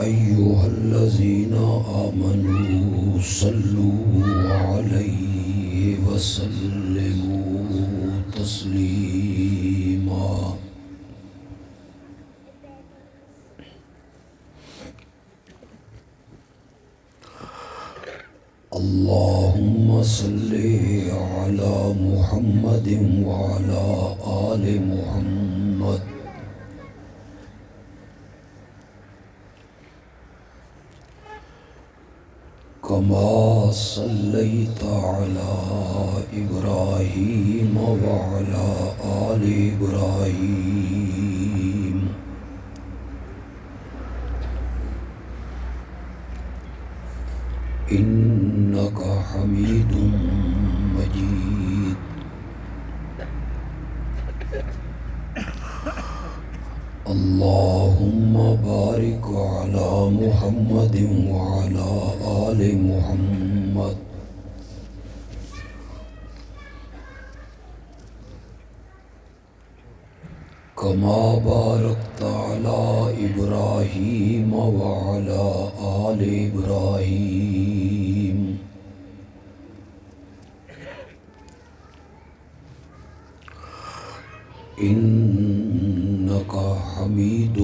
أيها الذين آمنوا صلوا عليه وسلموا تسليما اللهم صل على محمد وعلى آل محمد كما صليت على إبراهيم وعلى آل إبراهيم إنك حميد مجيد اللهم بارك على محمد وعلى آل محمد كما باركت على إبراهيم وعلى آل إبراهيم إنك حميد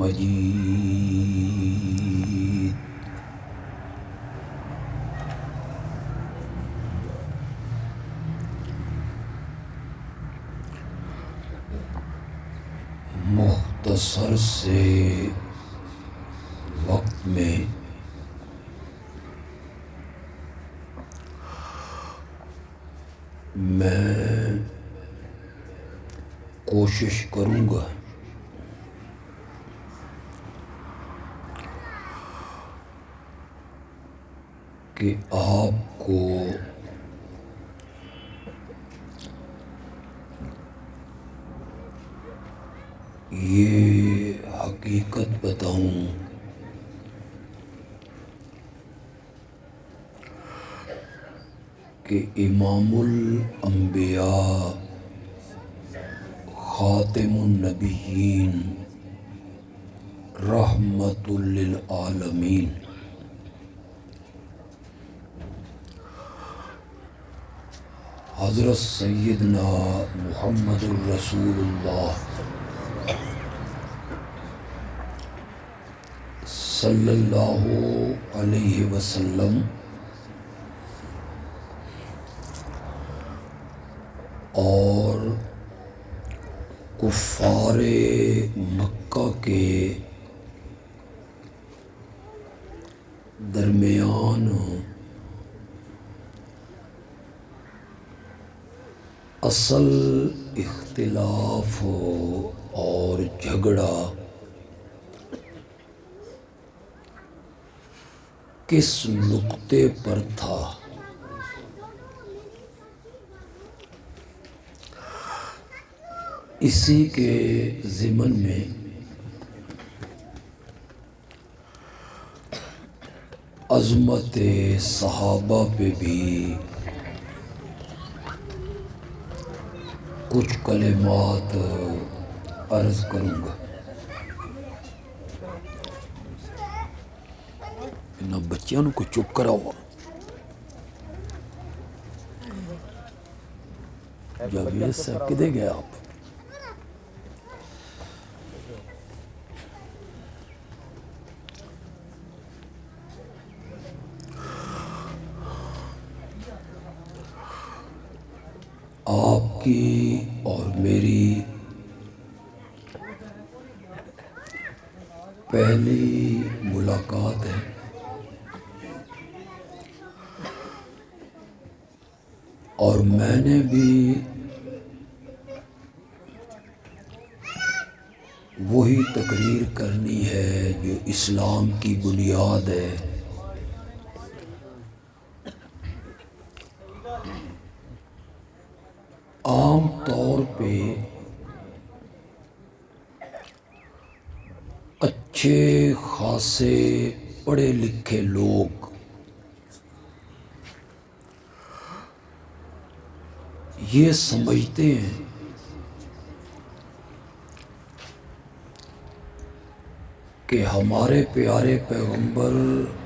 مجيد مختصر سے وقت میں میں کوشش کروں گا کہ آپ کو یہ حقیقت بتاؤں کہ امام الانبیاء خاتم النبیین رحمت للعالمین حضرت سیدنا محمد الرسول اللہ صلی اللہ علیہ وسلم اور کفار مکہ کے درمیان اصل اختلاف اور جھگڑا کس نقطے پر تھا، اسی کے ضمن میں عظمت صحابہ پہ بھی کچھ کلمات عرض کروں گا۔ انہاں بچیاں کو چپ کراؤ، جاوید صاحب کدے گئے آپ؟ آپ کی اور میری پہلی ملاقات ہے، اور میں نے بھی وہی تقریر کرنی ہے جو اسلام کی بنیاد ہے۔ عام طور پہ اچھے خاصے پڑھے لکھے لوگ یہ سمجھتے ہیں کہ ہمارے پیارے پیغمبر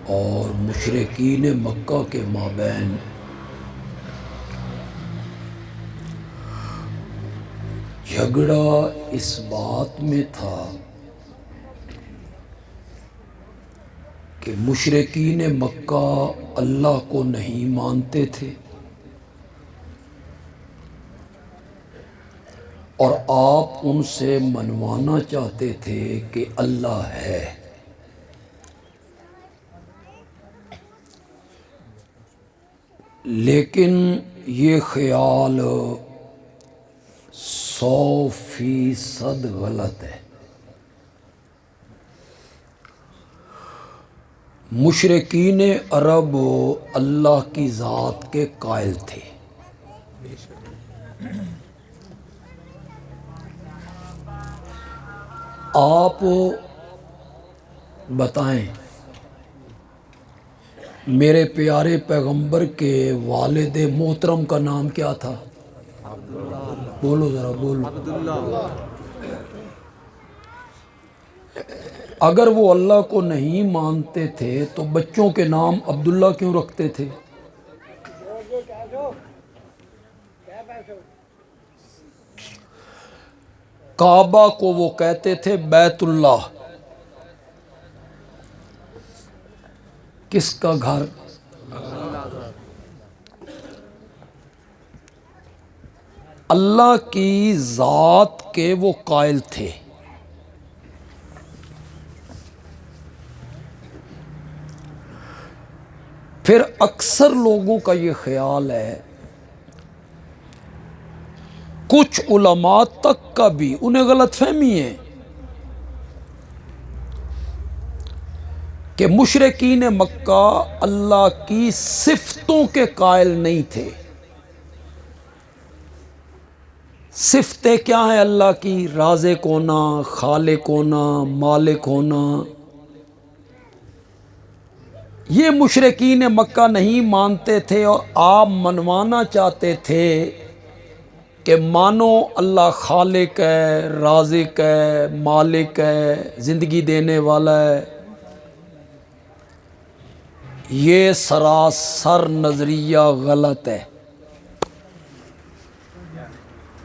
اور مشرکین مکہ کے مابین جھگڑا اس بات میں تھا کہ مشرکین مکہ اللہ کو نہیں مانتے تھے اور آپ ان سے منوانا چاہتے تھے کہ اللہ ہے۔ لیکن یہ خیال 100% غلط ہے۔ مشرکین عرب اللہ کی ذات کے قائل تھے۔ آپ بتائیں میرے پیارے پیغمبر کے والد محترم کا نام کیا تھا؟ بولو ذرا بولو۔ اگر وہ اللہ کو نہیں مانتے تھے تو بچوں کے نام عبداللہ کیوں رکھتے تھے؟ کعبہ کو وہ کہتے تھے بیت اللہ، کس کا گھر؟ اللہ کی ذات کے وہ قائل تھے۔ پھر اکثر لوگوں کا یہ خیال ہے، کچھ علماء تک کا بھی انہیں غلط فہمی ہے کہ مشرکین مکہ اللہ کی صفتوں کے قائل نہیں تھے۔ صفتیں کیا ہیں اللہ کی؟ رازق ہونا، خالق ہونا، مالک ہونا۔ یہ مشرکین مکہ نہیں مانتے تھے اور آپ منوانا چاہتے تھے کہ مانو اللہ خالق ہے، رازق ہے، مالک ہے، زندگی دینے والا ہے۔ یہ سراسر نظریہ غلط ہے۔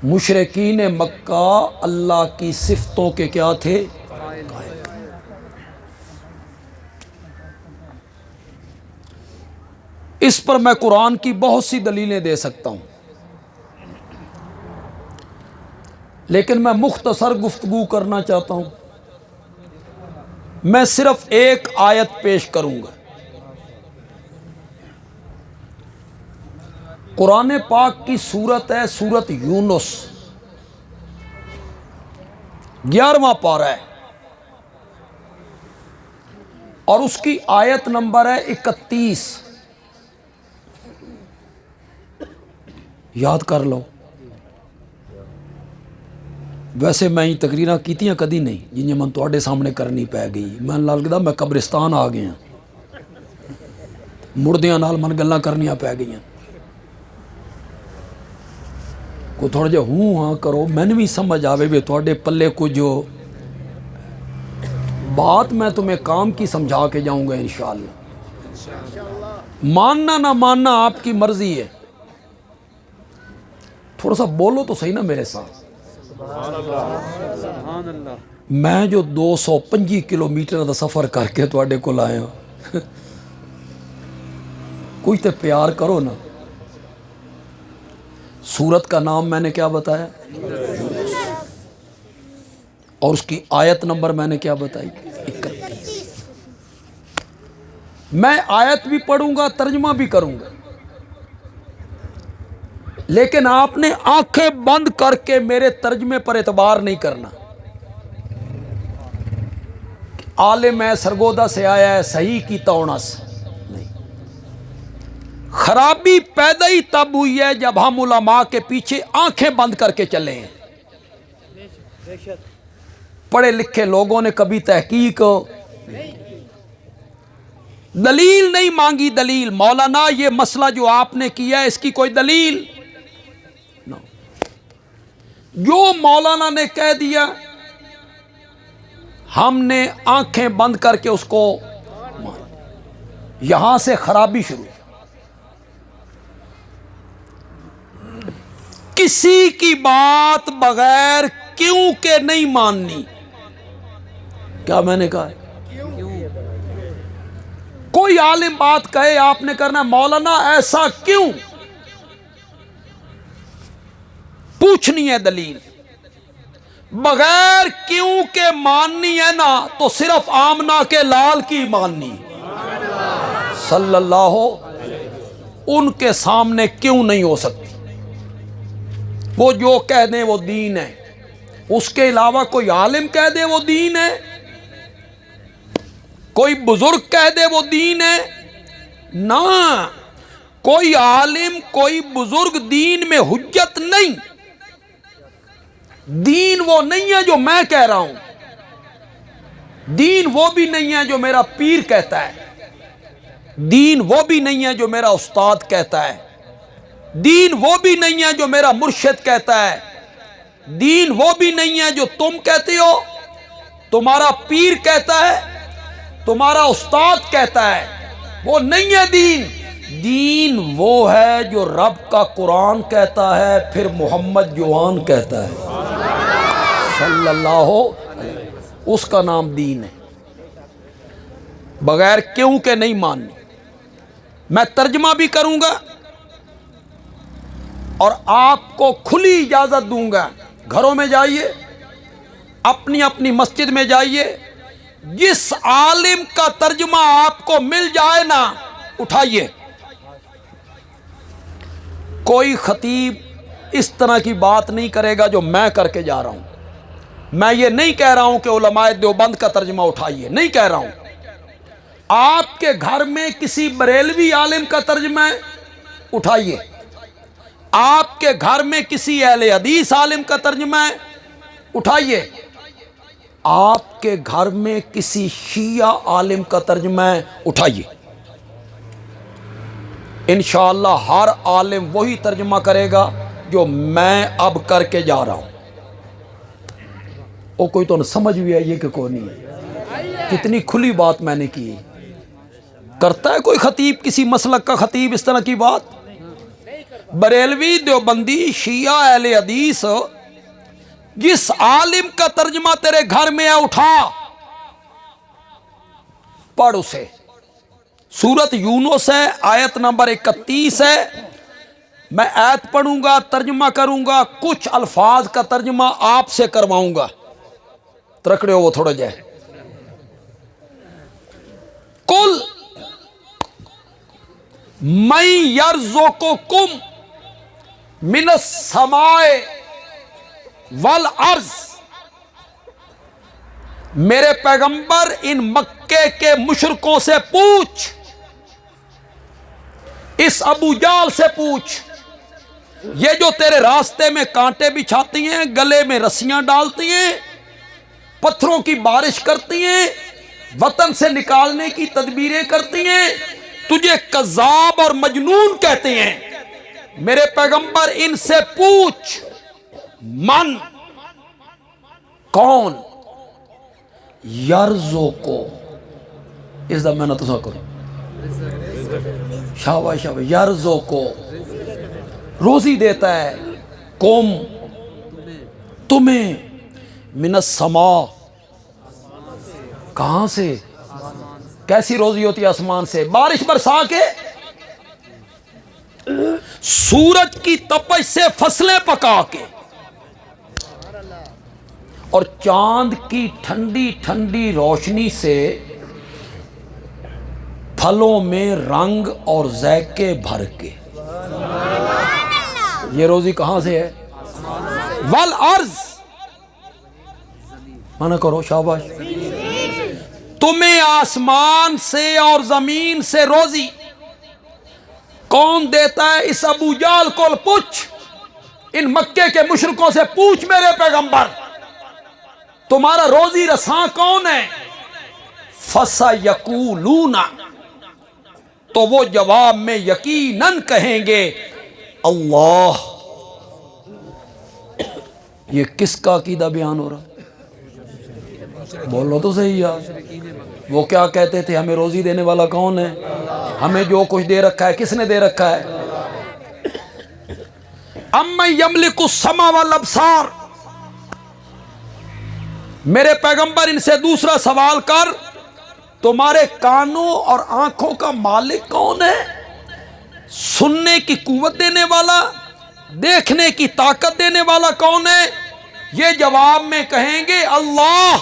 مشرکین مکہ اللہ کی صفتوں کے کیا تھے؟ اس پر میں قرآن کی بہت سی دلیلیں دے سکتا ہوں، لیکن میں مختصر گفتگو کرنا چاہتا ہوں۔ میں صرف ایک آیت پیش کروں گا۔ قرآن پاک کی سورت ہے سورت یونس، 11واں پارہ ہے اور اس کی آیت نمبر ہے 31۔ یاد کر لو۔ ویسے میں ہی تقریراں کیتیاں کدی نہیں جنہیں من تواڈے سامنے کرنی پی گئی۔ میں لگدا میں قبرستان آ گیا، مردیاں نال من گلاں کرنیاں پی گئی۔ کو تھوڑا جہا ہوں ہاں کرو، میں بھی سمجھ آوے بھی تواڈے پلے کچھ بات میں تمہیں کام کی سمجھا کے جاؤں گا انشاءاللہ۔ ماننا نہ ماننا آپ کی مرضی ہے۔ تھوڑا سا بولو تو صحیح نا میرے ساتھ۔ میں جو 225 کلومیٹر دا سفر کر کے تواڈے کول آیا، کچھ تو پیار کرو نا۔ سورت کا نام میں نے کیا بتایا؟ اور اس کی آیت نمبر میں نے کیا بتائی؟ 31۔ میں آیت بھی پڑھوں گا، ترجمہ بھی کروں گا، لیکن آپ نے آنکھیں بند کر کے میرے ترجمے پر اعتبار نہیں کرنا۔ عالم ہے، سرگودا سے آیا ہے، صحیح کی تونس نہیں۔ خرابی پیدا ہی تب ہوئی ہے جب ہم علماء کے پیچھے آنکھیں بند کر کے چلے ہیں۔ پڑھے لکھے لوگوں نے کبھی تحقیق دلیل نہیں مانگی۔ دلیل مولانا یہ مسئلہ جو آپ نے کیا ہے اس کی کوئی دلیل؟ جو مولانا نے کہہ دیا ہم نے آنکھیں بند کر کے اس کو یہاں سے خرابی شروع. کسی کی بات بغیر کیوں کہ نہیں ماننی. کیا میں نے کہا؟ کوئی عالم بات کہے آپ نے کرنا مولانا ایسا کیوں، پوچھنی ہے دلیل. بغیر کیوں کہ ماننی ہے نا تو صرف آمنہ کے لال کی ماننی صلی اللہ ان کے سامنے کیوں نہیں ہو سکتی. وہ جو کہہ دیں وہ دین ہے، اس کے علاوہ کوئی عالم کہہ دے وہ دین ہے، کوئی بزرگ کہہ دے وہ دین ہے. نہ، کوئی عالم کوئی بزرگ دین میں حجت نہیں. دین وہ نہیں ہے جو میں کہہ رہا ہوں، دین وہ بھی نہیں ہے جو میرا پیر کہتا ہے، دین وہ بھی نہیں ہے جو میرا استاد کہتا ہے، دین وہ بھی نہیں ہے جو میرا مرشد کہتا ہے، دین وہ بھی نہیں ہے جو تم کہتے ہو، تمہارا پیر کہتا ہے، تمہارا استاد کہتا ہے. وہ نہیں ہے دین. دین وہ ہے جو رب کا قرآن کہتا ہے، پھر محمد جوان کہتا ہے صلی اللہ، اس کا نام دین ہے. بغیر کیوں کہ نہیں ماننی. میں ترجمہ بھی کروں گا اور آپ کو کھلی اجازت دوں گا. گھروں میں جائیے، اپنی اپنی مسجد میں جائیے، جس عالم کا ترجمہ آپ کو مل جائے نا اٹھائیے. کوئی خطیب اس طرح کی بات نہیں کرے گا جو میں کر کے جا رہا ہوں. میں یہ نہیں کہہ رہا ہوں کہ علماء دیوبند کا ترجمہ اٹھائیے، نہیں کہہ رہا ہوں. آپ کے گھر میں کسی بریلوی عالم کا ترجمہ ہے اٹھائیے. آپ کے گھر میں کسی اہل حدیث عالم کا ترجمہ ہے اٹھائیے. آپ کے گھر میں کسی شیعہ عالم کا ترجمہ ہے اٹھائیے. انشاءاللہ ہر عالم وہی ترجمہ کرے گا جو میں اب کر کے جا رہا ہوں. وہ کوئی تو سمجھ بھی آئیے کہ کوئی نہیں ہے. کتنی کھلی بات میں نے کی. کرتا ہے کوئی خطیب، کسی مسلک کا خطیب اس طرح کی بات؟ بریلوی، دیوبندی، شیعہ، اہل حدیث، جس عالم کا ترجمہ تیرے گھر میں ہے اٹھا پڑھ اسے. سورت یونس ہے، آیت نمبر 31 ہے. میں آیت پڑھوں گا، ترجمہ کروں گا، کچھ الفاظ کا ترجمہ آپ سے کرواؤں گا. ترکڑے ہو وہ تھوڑا جائے. کل من یرزقکم من السماء والارض. میرے پیغمبر ان مکے کے مشرکوں سے پوچھ، اس ابو جال سے پوچھ، یہ جو تیرے راستے میں کانٹے بچھاتی ہیں، گلے میں رسیاں ڈالتی ہیں، پتھروں کی بارش کرتی ہیں، وطن سے نکالنے کی تدبیریں کرتی ہیں، تجھے کذاب اور مجنون کہتے ہیں. میرے پیغمبر ان سے پوچھ، من کون یرزو کو، اس دا میں نہ تصور کروں. شاباش شاباش. یرزو کو روزی دیتا ہے، کم تمہیں، من السماء کہاں سے؟ کیسی روزی ہوتی ہے؟ آسمان سے بارش برسا کے، سورج کی تپش سے فصلیں پکا کے، اور چاند کی ٹھنڈی ٹھنڈی روشنی سے پھلوں میں رنگ اور ذائقے بھر کے. یہ روزی کہاں سے ہے؟ والارض. مانا کرو شاباش. تمہیں آسمان سے اور زمین سے روزی کون دیتا ہے؟ اس ابو جال کو پوچھ، ان مکے کے مشرکوں سے پوچھ میرے پیغمبر، تمہارا روزی رساں کون ہے؟ فَسَيَقُولُونَ، تو وہ جواب میں یقیناً کہیں گے اللہ. یہ کس کا عقیدہ بیان ہو رہا؟ بولو تو صحیح یار. وہ کیا کہتے تھے؟ ہمیں روزی دینے والا کون ہے؟ ہمیں جو کچھ دے رکھا ہے کس نے دے رکھا ہے؟ اَمَّن یملک السَّمْعَ وَالْأَبْصَارَ. میرے پیغمبر ان سے دوسرا سوال کر، تمہارے کانوں اور آنکھوں کا مالک کون ہے؟ سننے کی قوت دینے والا، دیکھنے کی طاقت دینے والا کون ہے؟ یہ جواب میں کہیں گے اللہ.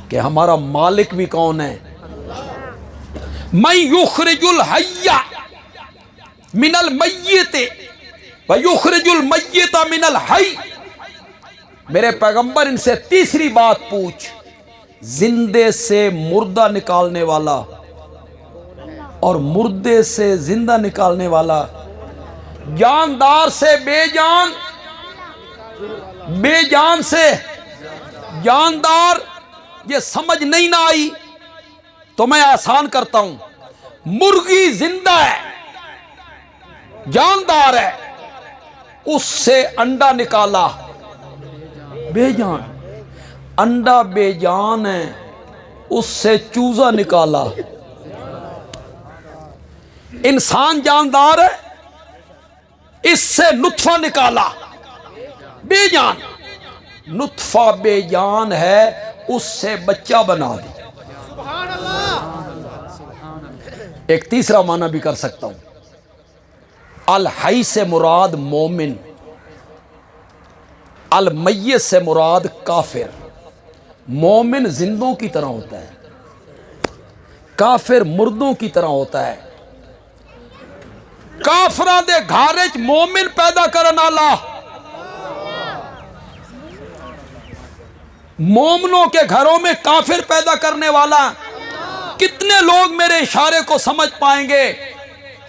کہ ہمارا مالک بھی کون ہے؟ من یخرج الحی من المیت ویخرج المیت من الحی. میرے پیغمبر ان سے تیسری بات پوچھ، زندے سے مردہ نکالنے والا اور مردے سے زندہ نکالنے والا، جاندار سے بے جان، بے جان سے جاندار. یہ سمجھ نہیں نہ آئی تو میں آسان کرتا ہوں. مرغی زندہ ہے، جاندار ہے، اس سے انڈا نکالا، بے جان. انڈا بے جان ہے، اس سے چوزا نکالا. انسان جاندار ہے، اس سے نطفہ نکالا، بے جان. نطفہ بے جان ہے، اس سے بچہ بنا دی. ایک تیسرا معنی بھی کر سکتا ہوں. الحی سے مراد مومن، المیت سے مراد کافر. مومن زندوں کی طرح ہوتا ہے، کافر مردوں کی طرح ہوتا ہے. کافراں دے گھر وچ مومن پیدا کرن والا، مومنوں کے گھروں میں کافر پیدا کرنے والا. کتنے لوگ میرے اشارے کو سمجھ پائیں گے؟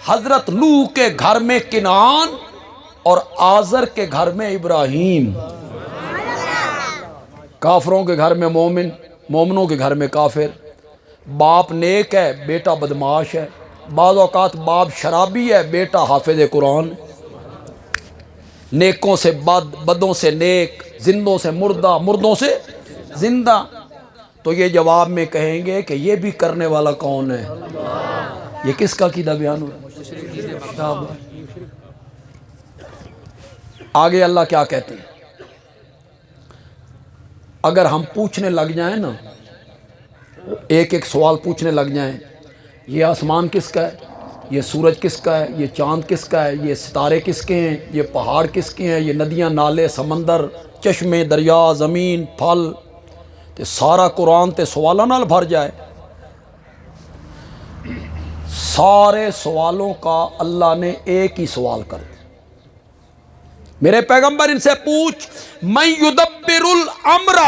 حضرت نوح کے گھر میں کنعان اور آزر کے گھر میں ابراہیم. کافروں کے گھر میں مومن، مومنوں کے گھر میں کافر. باپ نیک ہے، بیٹا بدماش ہے. بعض اوقات باپ شرابی ہے، بیٹا حافظ قرآن. نیکوں سے بد، بدوں سے نیک، زندوں سے مردہ، مردوں سے زندہ. تو یہ جواب میں کہیں گے کہ یہ بھی کرنے والا کون ہے؟ یہ کس کا عقیدہ بیان ہوا؟ آگے اللہ کیا کہتے ہیں؟ اگر ہم پوچھنے لگ جائیں نا، ایک ایک سوال پوچھنے لگ جائیں، یہ آسمان کس کا ہے؟ یہ سورج کس کا ہے؟ یہ چاند کس کا ہے؟ یہ ستارے کس کے ہیں؟ یہ پہاڑ کس کے ہیں؟ یہ ندیاں، نالے، سمندر، چشمے، دریا، زمین، پھل، تے سارا قرآن تے سوالوں نال بھر جائے. سارے سوالوں کا اللہ نے ایک ہی سوال کر دیا. میرے پیغمبر ان سے پوچھ، من یدبر الامر،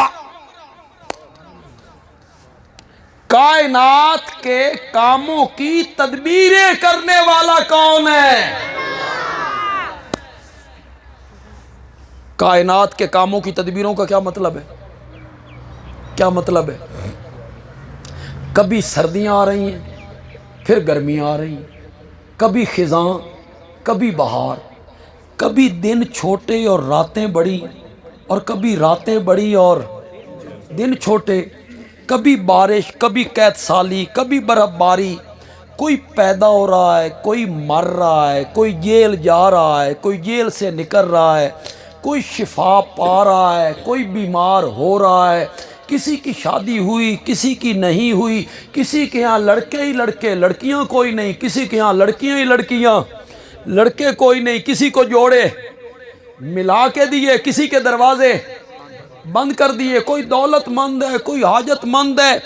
کائنات کے کاموں کی تدبیریں کرنے والا کون ہے؟ کائنات کے کاموں کی تدبیروں کا کیا مطلب ہے؟ کیا مطلب ہے؟ کبھی سردیاں آ رہی ہیں، پھر گرمیاں آ رہی ہیں، کبھی خزاں، کبھی بہار، کبھی دن چھوٹے اور راتیں بڑی، اور کبھی راتیں بڑی اور دن چھوٹے، کبھی بارش، کبھی قحط سالی، کبھی برف باری. کوئی پیدا ہو رہا ہے، کوئی مر رہا ہے، کوئی جیل جا رہا ہے، کوئی جیل سے نکل رہا ہے، کوئی شفا پا رہا ہے، کوئی بیمار ہو رہا ہے. کسی کی شادی ہوئی، کسی کی نہیں ہوئی، کسی کے ہاں لڑکے ہی لڑکے، لڑکیاں کوئی نہیں، کسی کے ہاں لڑکیاں ہی لڑکیاں، لڑکے کوئی نہیں. کسی کو جوڑے ملا کے دیے، کسی کے دروازے بند کر دیے. کوئی دولت مند ہے، کوئی حاجت مند ہے.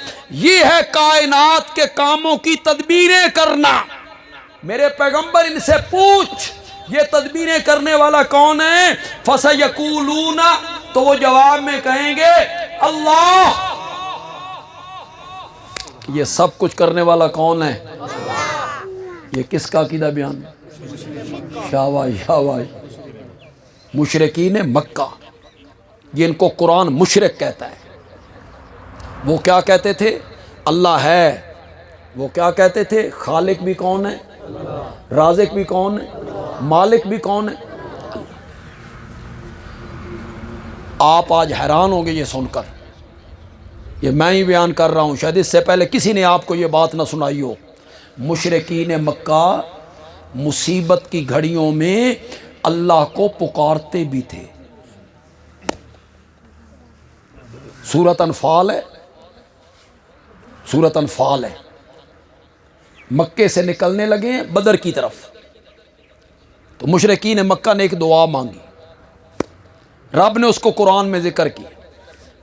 یہ ہے کائنات کے کاموں کی تدبیریں کرنا. میرے پیغمبر ان سے پوچھ، یہ تدبیریں کرنے والا کون ہے؟ فَسَيَقُولُونَ، تو وہ جواب میں کہیں گے اللہ. یہ سب کچھ کرنے والا کون ہے؟ یہ کس کا عقیدہ بیان ہے؟ شاباش شاباش. مشرکین مکہ، جن کو قرآن مشرک کہتا ہے، وہ کیا کہتے تھے؟ اللہ ہے. وہ کیا کہتے تھے؟ خالق بھی کون ہے؟ رازق بھی کون ہے؟ مالک بھی کون ہے؟ آپ آج حیران ہوں گے یہ سن کر، یہ میں ہی بیان کر رہا ہوں، شاید اس سے پہلے کسی نے آپ کو یہ بات نہ سنائی ہو۔ مشرکین مکہ مصیبت کی گھڑیوں میں اللہ کو پکارتے بھی تھے۔ سورۃ انفال ہے، سورۃ انفال ہے، مکے سے نکلنے لگے ہیں بدر کی طرف، تو مشرکین مکہ نے ایک دعا مانگی، رب نے اس کو قرآن میں ذکر کی۔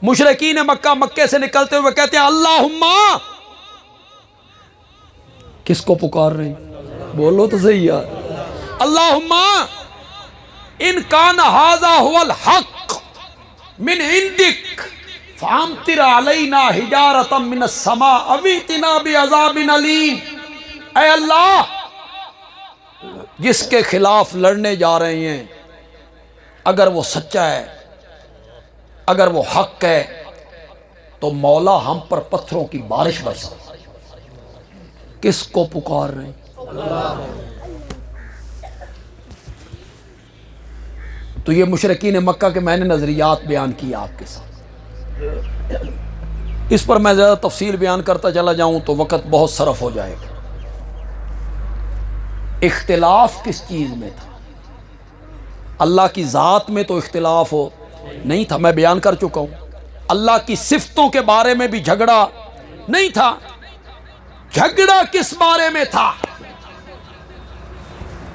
مشرکین مکہ مکے سے نکلتے ہوئے کہتے ہیں اللہم، کس کو پکار رہے ہیں؟ بولو تو صحیح یار، اللہم ان کان ھذا ھو الحق من عندک فامطر علینا حجارۃ من السماء او ائتنا بعذاب علیم۔ اے اللہ، جس کے خلاف لڑنے جا رہے ہیں اگر وہ سچا ہے، اگر وہ حق ہے، تو مولا ہم پر پتھروں کی بارش برسا۔ کس کو پکار رہے ہیں؟ تو یہ مشرکین مکہ کے میں نے نظریات بیان کیا آپ کے ساتھ، اس پر میں زیادہ تفصیل بیان کرتا چلا جاؤں تو وقت بہت صرف ہو جائے گا۔ اختلاف کس چیز میں تھا؟ اللہ کی ذات میں تو اختلاف ہو نہیں تھا، میں بیان کر چکا ہوں۔ اللہ کی صفتوں کے بارے میں بھی جھگڑا نہیں تھا۔ جھگڑا کس بارے میں تھا؟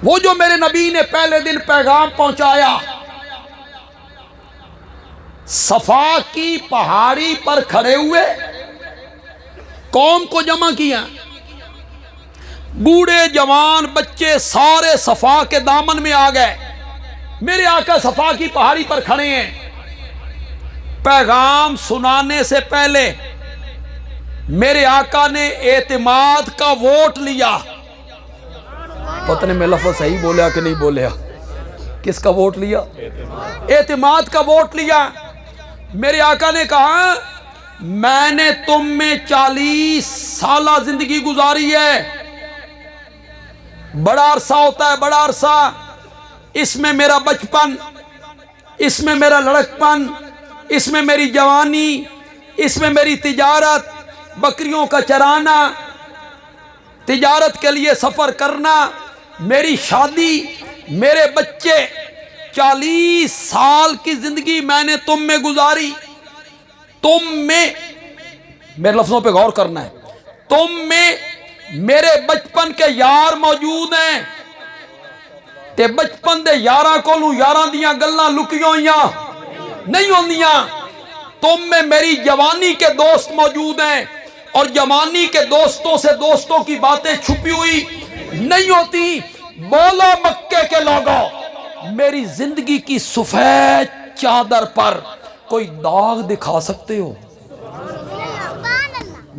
وہ جو میرے نبی نے پہلے دن پیغام پہنچایا، صفا کی پہاڑی پر کھڑے ہوئے قوم کو جمع کیا، بوڑھے جوان بچے سارے صفا کے دامن میں آ گئے۔ میرے آقا صفا کی پہاڑی پر کھڑے ہیں، پیغام سنانے سے پہلے میرے آقا نے اعتماد کا ووٹ لیا۔ پتہ نہیں میں لفظ صحیح بولیا کہ نہیں بولیا، کس کا ووٹ لیا؟ اعتماد کا ووٹ لیا۔ میرے آقا نے کہا میں نے تم میں 40 سالہ زندگی گزاری ہے، بڑا عرصہ ہوتا ہے، بڑا عرصہ، اس میں میرا بچپن، اس میں میرا لڑکپن، اس میں میری جوانی، اس میں میری تجارت، بکریوں کا چرانا، تجارت کے لیے سفر کرنا، میری شادی، میرے بچے، 40 سال کی زندگی میں نے تم میں گزاری۔ تم میں، میرے لفظوں پہ غور کرنا ہے، تم میں میرے بچپن کے یار موجود ہیں، تے بچپن دے یاراں کولوں یاراں دیاں گلاں لکیاں ہوئیاں نہیں ہوندیاں۔ تم میں میری جوانی کے دوست موجود ہیں، اور جوانی کے دوستوں سے دوستوں کی باتیں چھپی ہوئی نہیں ہوتی۔ بولو مکے کے لوگوں، میری زندگی کی سفید چادر پر کوئی داغ دکھا سکتے ہو؟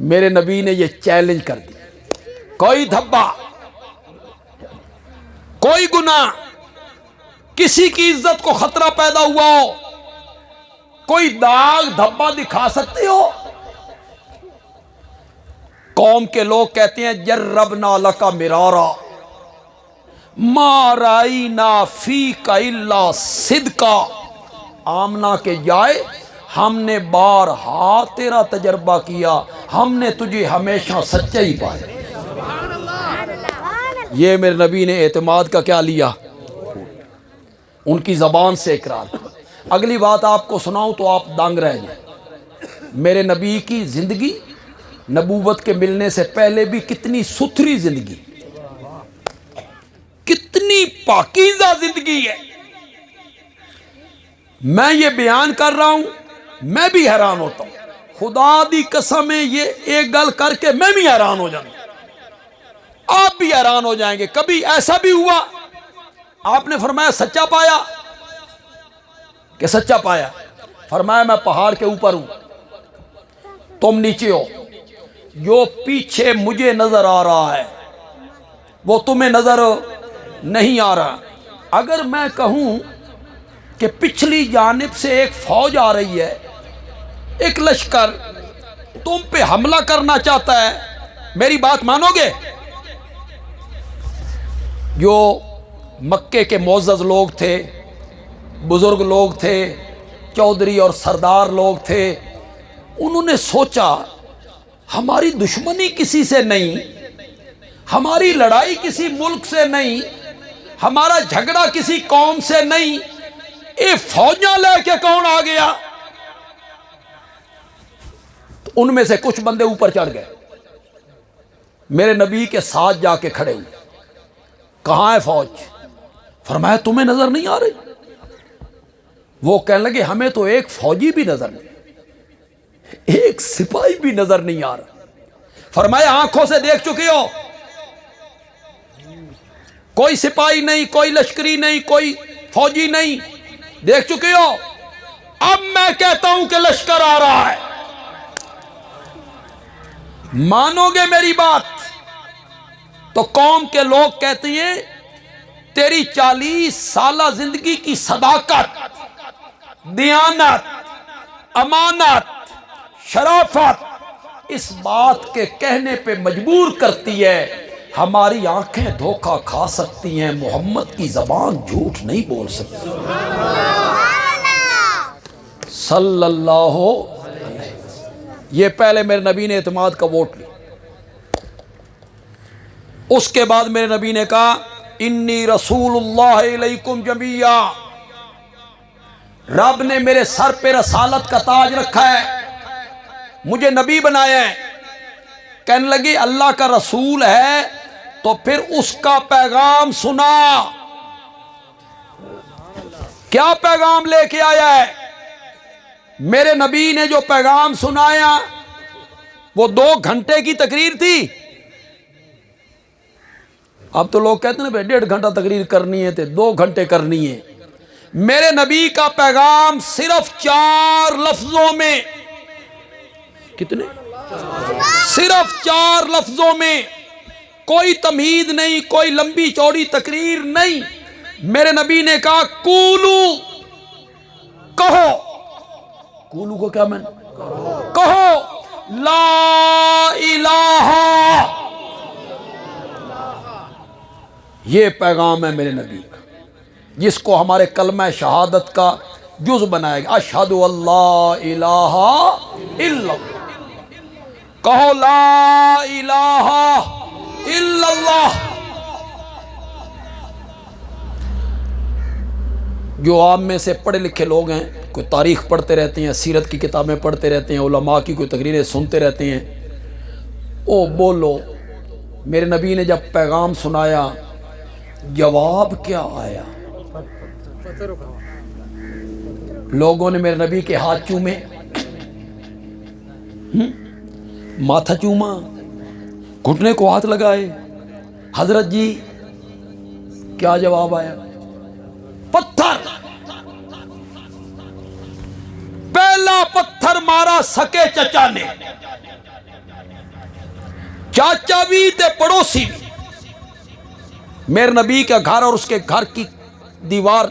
میرے نبی نے یہ چیلنج کر دیا، کوئی دھبا، کوئی گناہ، کسی کی عزت کو خطرہ پیدا ہوا ہو، کوئی داغ دھبا دکھا سکتے ہو؟ قوم کے لوگ کہتے ہیں جربنا لکا مرارا ما رائینا فیک الا صدقا۔ آمنہ کے جائے ہم نے بارہا تیرا تجربہ کیا، ہم نے تجھے ہمیشہ سچائی پایا۔ یہ میرے نبی نے اعتماد کا کیا لیا؟ ان کی زبان سے اقرار کیا۔ اگلی بات آپ کو سناؤں تو آپ دنگ رہ جائیں۔ میرے نبی کی زندگی نبوت کے ملنے سے پہلے بھی کتنی ستھری زندگی، کتنی پاکیزہ زندگی ہے۔ میں یہ بیان کر رہا ہوں، میں بھی حیران ہوتا ہوں، خدا دی قسم ہے، یہ ایک گل کر کے میں بھی حیران ہو جاؤں، آپ بھی حیران ہو جائیں گے۔ کبھی ایسا بھی ہوا آپ نے فرمایا سچا پایا کہ سچا پایا؟ فرمایا میں پہاڑ کے اوپر ہوں، تم نیچے ہو، جو پیچھے مجھے نظر آ رہا ہے وہ تمہیں نظر نہیں آ رہا۔ اگر میں کہوں کہ پچھلی جانب سے ایک فوج آ رہی ہے، ایک لشکر تم پہ حملہ کرنا چاہتا ہے، میری بات مانو گے؟ جو مکے کے معزز لوگ تھے، بزرگ لوگ تھے، چودھری اور سردار لوگ تھے، انہوں نے سوچا ہماری دشمنی کسی سے نہیں، ہماری لڑائی کسی ملک سے نہیں، ہمارا جھگڑا کسی قوم سے نہیں، اے فوجاں لے کے کون آ گیا؟ تو ان میں سے کچھ بندے اوپر چڑھ گئے، میرے نبی کے ساتھ جا کے کھڑے ہوئے، کہاں ہے فوج؟ فرمایا تمہیں نظر نہیں آ رہی؟ وہ کہنے لگے ہمیں تو ایک فوجی بھی نظر نہیں، ایک سپاہی بھی نظر نہیں آ رہا۔ فرمایا آنکھوں سے دیکھ چکے ہو؟ کوئی سپاہی نہیں، کوئی لشکری نہیں، کوئی فوجی نہیں، دیکھ چکے ہو؟ اب میں کہتا ہوں کہ لشکر آ رہا ہے، مانو گے میری بات؟ تو قوم کے لوگ کہتے ہیں تیری 40 سالہ زندگی کی صداقت، دیانت، امانت، شرافت اس بات کے کہنے پہ مجبور کرتی ہے ہماری آنکھیں دھوکہ کھا سکتی ہیں، محمد کی زبان جھوٹ نہیں بول سکتی صلی اللہ علیہ وسلم۔ یہ پہلے میرے نبی نے اعتماد کا ووٹ لیا، اس کے بعد میرے نبی نے کہا انی رسول اللہ علیکم جمیعا، رب نے میرے سر پہ رسالت کا تاج رکھا ہے، مجھے نبی بنایا ہے۔ کہنے لگی اللہ کا رسول ہے تو پھر اس کا پیغام سنا۔ کیا پیغام لے کے آیا ہے؟ میرے نبی نے جو پیغام سنایا وہ 2 گھنٹے کی تقریر تھی۔ اب تو لوگ کہتے ہیں نا 1.5 گھنٹہ تقریر کرنی ہے تو 2 گھنٹے کرنی ہے۔ میرے نبی کا پیغام صرف 4 لفظوں میں، کتنے؟ صرف 4 لفظوں میں، کوئی تمہید نہیں، کوئی لمبی چوڑی تقریر نہیں۔ میرے نبی نے کہا قولو، کہو، قولو کو کیا میں کہو لا الہ، یہ پیغام ہے میرے نبی کا، جس کو ہمارے کلمہ شہادت کا جز بنائے گا، اشہد اللہ الہ الا اللہ، کہو لا الہ الا اللہ۔ جو آپ میں سے پڑھے لکھے لوگ ہیں، کوئی تاریخ پڑھتے رہتے ہیں، سیرت کی کتابیں پڑھتے رہتے ہیں، علماء کی کوئی تقریریں سنتے رہتے ہیں، او بولو میرے نبی نے جب پیغام سنایا جواب کیا آیا؟ لوگوں نے میرے نبی کے ہاتھ چومے، ماتھا چوما، گھٹنے کو ہاتھ لگائے۔ حضرت جی کیا جواب آیا؟ پتھر، پہلا پتھر مارا سکے چچا نے، چاچا بھی تے پڑوسی بھی۔ میرے نبی کا گھر اور اس کے گھر کی دیوار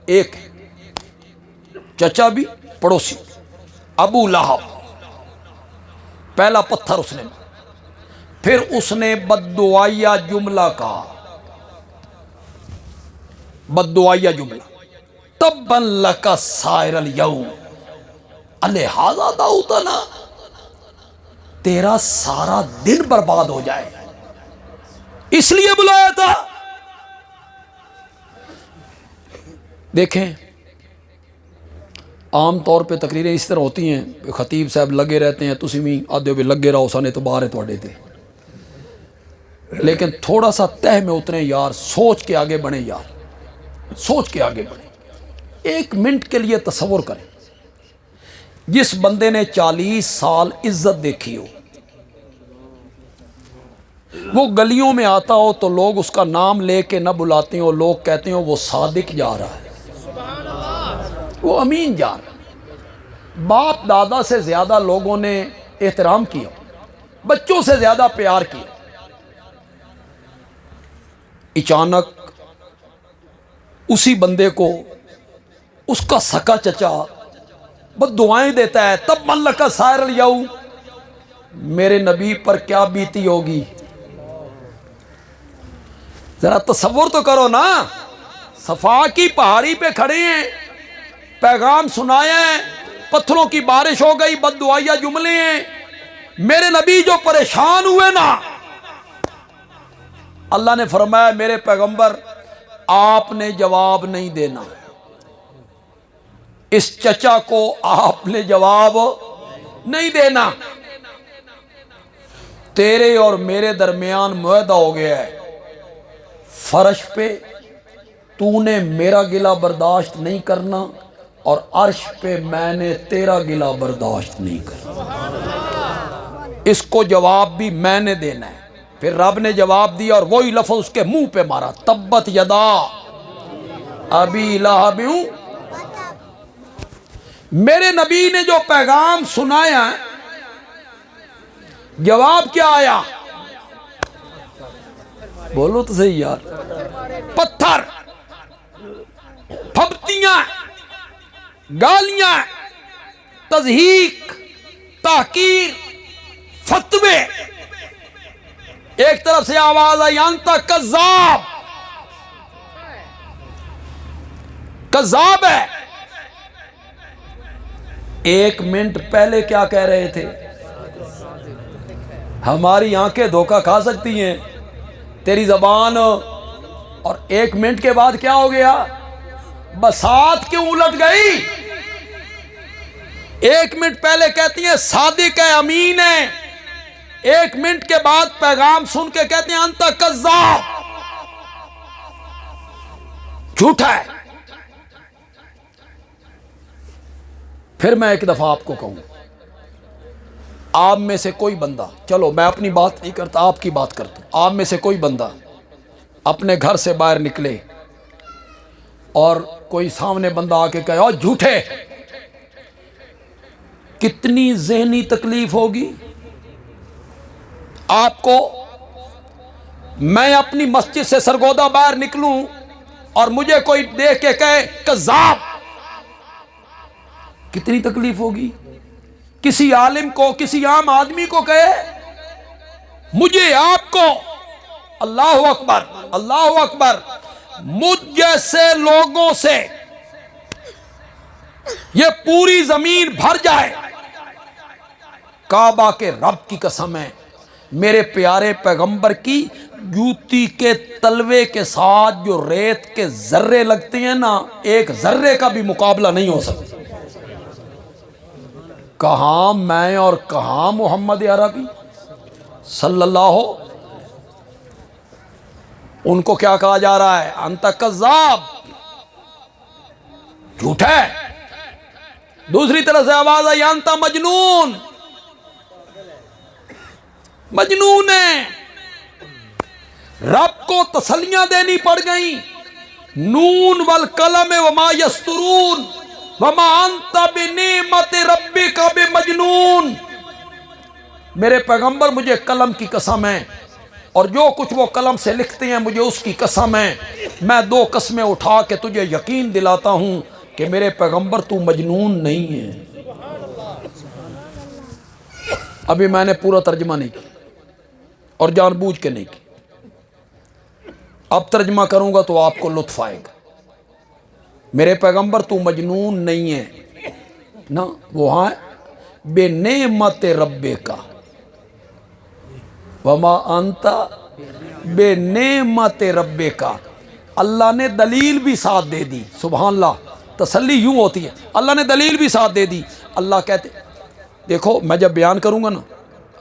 ایک ہے، چچا بھی پڑوسی بھی۔ ابو لہب پہلا پتھر اس نے مارا، پھر اس نے بددعائیہ جملہ کہا، بددعائیہ جملہ، تبا لک سائر الیوم الہذا دعوتنا، تیرا سارا دن برباد ہو جائے، اس لیے بلایا تھا۔ دیکھیں عام طور پہ تقریریں اس طرح ہوتی ہیں، خطیب صاحب لگے رہتے ہیں، تسی بھی آدھے بھی لگے رہو سانے تو باہر ہے تھوڑے تھے، لیکن تھوڑا سا تہ میں اتریں یار، سوچ کے آگے بڑھیں یار، سوچ کے آگے بڑھیں۔ 1 منٹ کے لیے تصور کریں، جس بندے نے 40 سال عزت دیکھی ہو، وہ گلیوں میں آتا ہو تو لوگ اس کا نام لے کے نہ بلاتے ہو، لوگ کہتے ہیں وہ صادق جا رہا ہے، وہ امین جا رہا ہے۔ باپ دادا سے زیادہ لوگوں نے احترام کیا، بچوں سے زیادہ پیار کیا، اچانک اسی بندے کو اس کا سکا چچا بد دعائیں دیتا ہے، تب من لکا سائر الیوم۔ میرے نبی پر کیا بیتی ہوگی؟ ذرا تصور تو کرو نا، صفا کی پہاڑی پہ کھڑے ہیں، پیغام سنایا ہے، پتھروں کی بارش ہو گئی، بد دعائیہ جملے ہیں، میرے نبی جو پریشان ہوئے نا، اللہ نے فرمایا میرے پیغمبر آپ نے جواب نہیں دینا، اس چچا کو آپ نے جواب نہیں دینا، تیرے اور میرے درمیان معاہدہ ہو گیا ہے، فرش پہ تو نے میرا گلہ برداشت نہیں کرنا اور عرش پہ میں نے تیرا گلہ برداشت نہیں کرنا، اس کو جواب بھی میں نے دینا ہے۔ پھر رب نے جواب دیا اور وہی لفظ اس کے منہ پہ مارا، تبت یدا ابی لہب۔ میرے نبی نے جو پیغام سنایا جواب کیا آیا؟ بولو تو صحیح یار، پتھر، پھبتیاں، گالیاں، تضحیک، تحقیر، فتوے، ایک طرف سے آواز آئی انت کذاب، کذاب ہے۔ ایک منٹ پہلے کیا کہہ رہے تھے؟ ہماری آنکھیں دھوکہ کھا سکتی ہیں، تیری زبان، اور ایک منٹ کے بعد کیا ہو گیا؟ بساط کیوں الٹ گئی؟ ایک منٹ پہلے کہتی ہیں صادق ہے، امین ہے، ایک منٹ کے بعد پیغام سن کے کہتے ہیں انت کذاب، جھوٹا ہے۔ پھر میں ایک دفعہ آپ کو کہوں، آپ میں سے کوئی بندہ، چلو میں اپنی بات نہیں کرتا، آپ کی بات کرتا ہوں، آپ میں سے کوئی بندہ اپنے گھر سے باہر نکلے اور کوئی سامنے بندہ آ کے کہے او جھوٹے، کتنی ذہنی تکلیف ہوگی آپ کو؟ میں اپنی مسجد سے سرگودا باہر نکلوں اور مجھے کوئی دیکھ کے کہے کذاب، کتنی تکلیف ہوگی؟ کسی عالم کو، کسی عام آدمی کو کہے، مجھے آپ کو، اللہ اکبر اللہ اکبر، مجھ جیسے لوگوں سے یہ پوری زمین بھر جائے، کعبہ کے رب کی قسم ہے، میرے پیارے پیغمبر کی جوتی کے تلوے کے ساتھ جو ریت کے ذرے لگتے ہیں نا، ایک ذرے کا بھی مقابلہ نہیں ہو سکتا۔ کہاں میں اور کہاں محمد عربی صلی اللہ، ان کو کیا کہا جا رہا ہے؟ انت کذاب، جھوٹا ہے۔ دوسری طرف سے آواز آئی انت مجنون، مجنون ہے۔ رب کو تسلیاں دینی پڑ گئیں، نون والقلم وما یسطرون وما انت بنعمت ربک بمجنون۔ میرے پیغمبر مجھے قلم کی قسم ہے، اور جو کچھ وہ قلم سے لکھتے ہیں مجھے اس کی قسم ہے، میں دو قسمیں اٹھا کے تجھے یقین دلاتا ہوں کہ میرے پیغمبر تو مجنون نہیں ہے۔ ابھی میں نے پورا ترجمہ نہیں کیا اور جان بوجھ کے نہیں کی، اب ترجمہ کروں گا تو آپ کو لطف آئے گا۔ میرے پیغمبر تو مجنون نہیں ہے نا، وہاں بے نعمت ربک وما انت بے نعمت ربک، اللہ نے دلیل بھی ساتھ دے دی، سبحان اللہ۔ تسلی یوں ہوتی ہے، اللہ نے دلیل بھی ساتھ دے دی۔ اللہ کہتے، دیکھو میں جب بیان کروں گا نا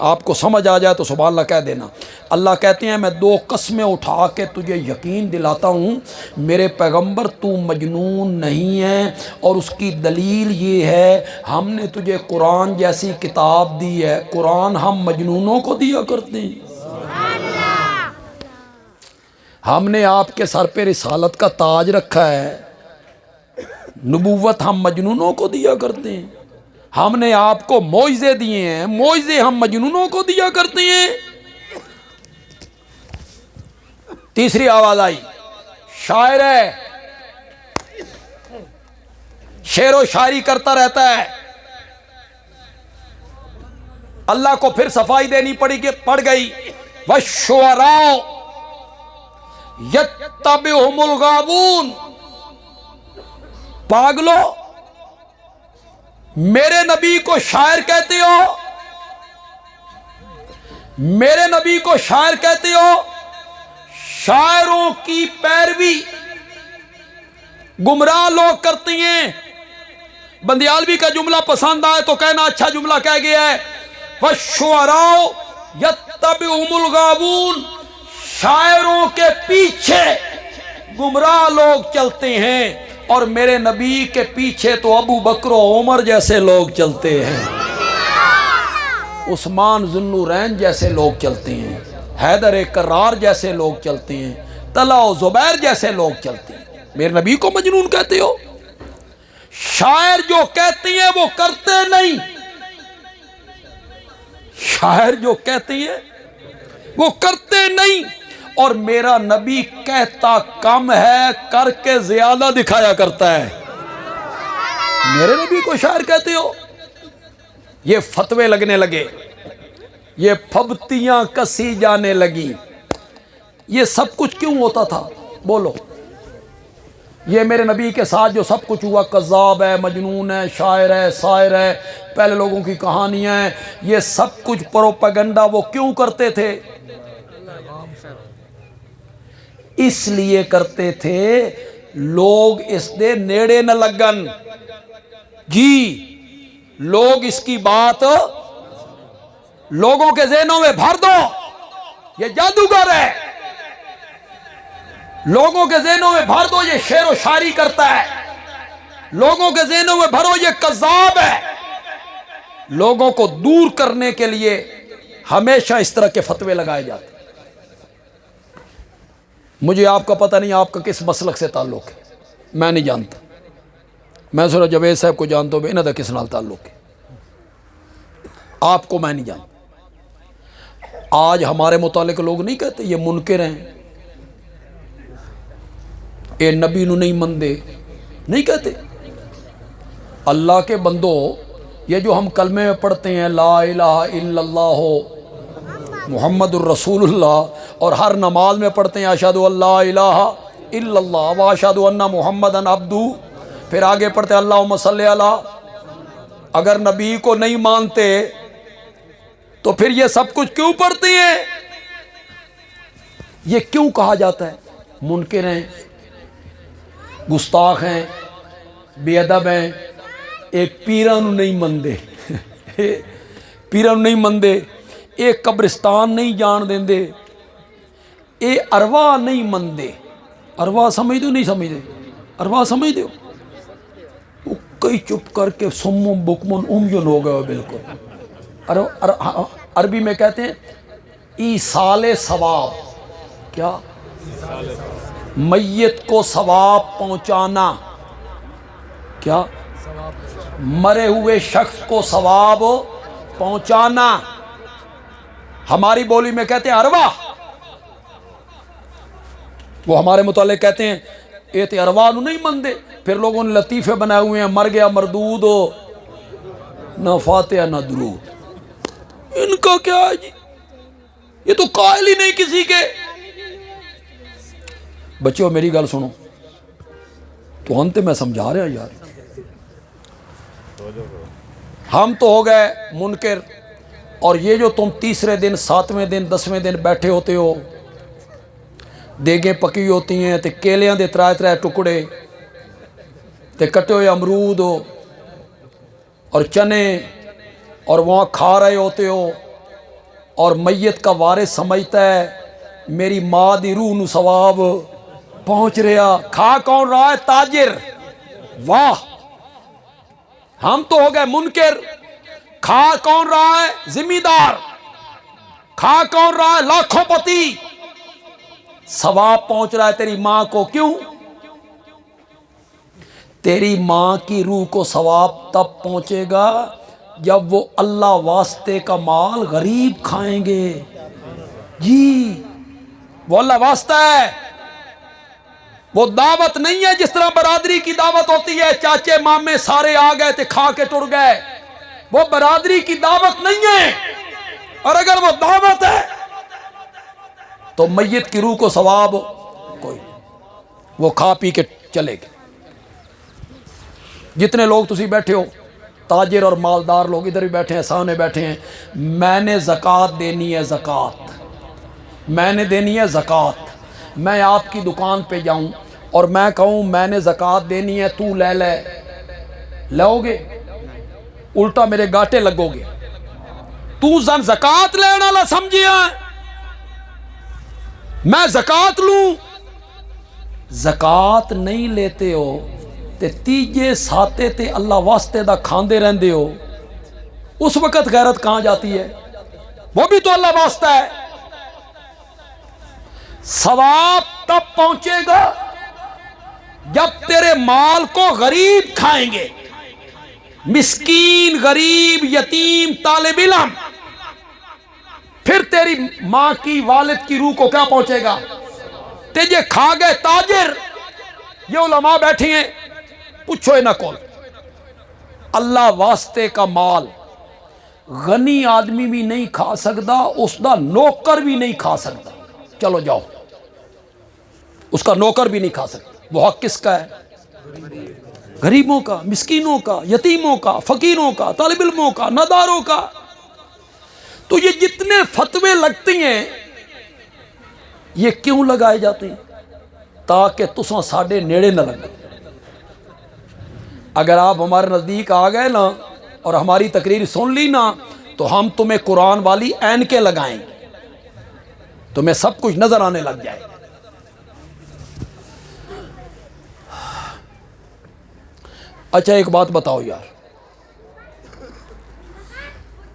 آپ کو سمجھ آ جائے تو سبحان اللہ کہہ دینا۔ اللہ کہتے ہیں میں دو قسمیں اٹھا کے تجھے یقین دلاتا ہوں، میرے پیغمبر تو مجنون نہیں ہے، اور اس کی دلیل یہ ہے ہم نے تجھے قرآن جیسی کتاب دی ہے، قرآن ہم مجنونوں کو دیا کرتے ہیں۔ ہم نے آپ کے سر پہ رسالت کا تاج رکھا ہے، نبوت ہم مجنونوں کو دیا کرتے ہیں۔ ہم نے آپ کو معجزے دیے ہیں، معجزے ہم مجنونوں کو دیا کرتے ہیں۔ تیسری آواز آئی، شاعر ہے، شعر و شاعری کرتا رہتا ہے۔ اللہ کو پھر صفائی دینی پڑ گئی، وَالشُّعَرَاءُ يَتَّبِعُهُمُ الْغَاوُونَ، پاگلو میرے نبی کو شاعر کہتے ہو، میرے نبی کو شاعر کہتے ہو، شاعروں کی پیروی گمراہ لوگ کرتی ہیں۔ بندیالوی کا جملہ پسند آئے تو کہنا اچھا جملہ کہہ گیا ہے، وَالشُّعَرَاءُ يَتَّبِعُهُمُ الْغَاوُونَ، شاعروں کے پیچھے گمراہ لوگ چلتے ہیں، اور میرے نبی کے پیچھے تو ابو بکر و عمر جیسے لوگ چلتے ہیں، عثمان ذو النورین جیسے لوگ چلتے ہیں، حیدر کرار جیسے لوگ چلتے ہیں، طلحہ و زبیر جیسے لوگ چلتے ہیں۔ میرے نبی کو مجنون کہتے ہو؟ شاعر جو کہتے ہیں وہ کرتے نہیں، شاعر جو کہتے ہیں وہ کرتے نہیں، اور میرا نبی کہتا کم ہے، کر کے زیادہ دکھایا کرتا ہے۔ میرے نبی کو شاعر کہتے ہو؟ یہ فتوے لگنے لگے، یہ پھبتیاں کسی جانے لگی۔ یہ سب کچھ کیوں ہوتا تھا بولو؟ یہ میرے نبی کے ساتھ جو سب کچھ ہوا، کذاب ہے، مجنون ہے، شاعر ہے، ساحر ہے، پہلے لوگوں کی کہانیاں ہیں، یہ سب کچھ پروپیگنڈا وہ کیوں کرتے تھے؟ اس لیے کرتے تھے لوگ اس دے نیڑے نہ لگن، جی لوگ اس کی بات لوگوں کے ذہنوں میں بھر دو، یہ جادوگر ہے، لوگوں کے ذہنوں میں بھر دو یہ شعر و شاعری کرتا ہے، لوگوں کے ذہنوں میں بھرو یہ کذاب ہے۔ لوگوں کو دور کرنے کے لیے ہمیشہ اس طرح کے فتوے لگائے جاتے ہیں۔ مجھے آپ کا پتہ نہیں آپ کا کس مسلک سے تعلق ہے، میں نہیں جانتا، میں سورہ جاوید صاحب کو جانتا ہوں، انہاں دا کس نال تعلق ہے، آپ کو میں نہیں جانتا۔ آج ہمارے متعلق لوگ نہیں کہتے یہ منکر ہیں، اے نبی نو نہیں مندے، نہیں کہتے۔ اللہ کے بندو، یہ جو ہم کلمے میں پڑھتے ہیں لا الہ الا اللہ محمد الرسول اللہ، اور ہر نماز میں پڑھتے ہیں اشہد ان لا الہ الا اللہ واشہد ان محمدًا عبدہ، پھر آگے پڑھتے ہیں اللہم صلی علی، اگر نبی کو نہیں مانتے تو پھر یہ سب کچھ کیوں پڑھتے ہیں؟ یہ کیوں کہا جاتا ہے منکر ہیں، گستاخ ہیں، بے ادب ہیں، ایک پیرانو نہیں مندے پیرانو نہیں مندے، ایک قبرستان نہیں جان دیندے، اے ارواح نہیں مندے۔ ارواح سمجھ دو نہیں سمجھ دے؟ ارواح سمجھ دو؟ وہ کئی چپ کر کے سمم بکمن امیون ہو گئے بالکل۔ عربی میں کہتے ہیں ایصال ثواب، کیا؟ میت کو ثواب پہنچانا، کیا؟ مرے ہوئے شخص کو ثواب پہنچانا، ہماری بولی میں کہتے ہیں ارواح، وہ ہمارے متعلق کہتے ہیں اے تے ارواح نو نہیں مندے۔ پھر لوگوں نے لطیفے بنائے ہوئے ہیں، مر گیا مردود ہو، نہ فاتحہ نہ درود۔ ان کا کیا ہے جی؟ یہ تو قائل ہی نہیں کسی کے۔ بچوں میری گل سنو تو ہم تے میں سمجھا رہا یار، ہم تو ہو گئے منکر، اور یہ جو تم تیسرے دن، ساتویں دن، 10ویں دن بیٹھے ہوتے ہو، دیگیں پکی ہوتی ہیں تے کیلیاں دے ترائے ترائے ٹکڑے تے کٹے ہوئے امرود ہو اور چنے، اور وہاں کھا رہے ہوتے ہو، اور میت کا وارث سمجھتا ہے میری ماں دی روح نو ثواب پہنچ رہا۔ کھا کون رہا ہے؟ تاجر۔ واہ، ہم تو ہو گئے منکر۔ کھا کون رہا ہے؟ ذمہ دار۔ کھا کون رہا ہے؟ لاکھوں پتی۔ ثواب پہنچ رہا ہے تیری ماں کو، کیوں؟ تیری ماں کی روح کو ثواب تب پہنچے گا جب وہ اللہ واسطے کا مال غریب کھائیں گے، جی وہ اللہ واسطہ ہے، وہ دعوت نہیں ہے جس طرح برادری کی دعوت ہوتی ہے، چاچے مامے سارے آ گئے تھے کھا کے ٹر گئے، وہ برادری کی دعوت نہیں ہے۔ اور اگر وہ دعوت ہے تو میت کی روح کو ثواب کوئی نہیں، وہ کھا پی کے چلے گئے۔ جتنے لوگ تسی بیٹھے ہو تاجر اور مالدار لوگ ادھر بھی بیٹھے ہیں، سامنے بیٹھے ہیں، میں نے زکوٰۃ دینی ہے، زکوٰۃ میں نے دینی ہے، زکوٰۃ میں آپ کی دکان پہ جاؤں اور میں کہوں میں نے زکوٰۃ دینی ہے، تو لے لے، لو گے؟ الٹا میرے گاٹے لگو گے، تو زن زکوٰۃ لینا لا سمجھیا، میں زکوٰۃ لوں، زکوٰۃ نہیں لیتے ہو تے تیجے ساتے تے اللہ واسطے دا کھاندے رہندے ہو، اس وقت غیرت کہاں جاتی ہے؟ وہ بھی تو اللہ واسطہ ہے۔ ثواب تب پہنچے گا جب تیرے مال کو غریب کھائیں گے، مسکین، غریب، یتیم، طالب علم، پھر تیری ماں کی، والد کی روح کو کیا پہنچے گا؟ تجھے کھا گئے تاجر، یہ علماء بیٹھے ہیں، پوچھو نہ کول، اللہ واسطے کا مال غنی آدمی بھی نہیں کھا سکتا، اس دا نوکر بھی نہیں کھا سکتا، چلو جاؤ، اس کا نوکر بھی نہیں کھا سکتا، وہ حق کس کا ہے؟ غریبوں کا، مسکینوں کا، یتیموں کا، فقیروں کا، طالب علموں کا، ناداروں کا۔ تو یہ جتنے فتوے لگتی ہیں یہ کیوں لگائے جاتے ہیں؟ تاکہ تساں ساڈے نیڑے نہ لگے۔ اگر آپ ہمارے نزدیک آ گئے نا اور ہماری تقریر سن لی نا تو ہم تمہیں قرآن والی اینکیں لگائیں گے، تمہیں سب کچھ نظر آنے لگ جائے گا۔ اچھا ایک بات بتاؤ یار،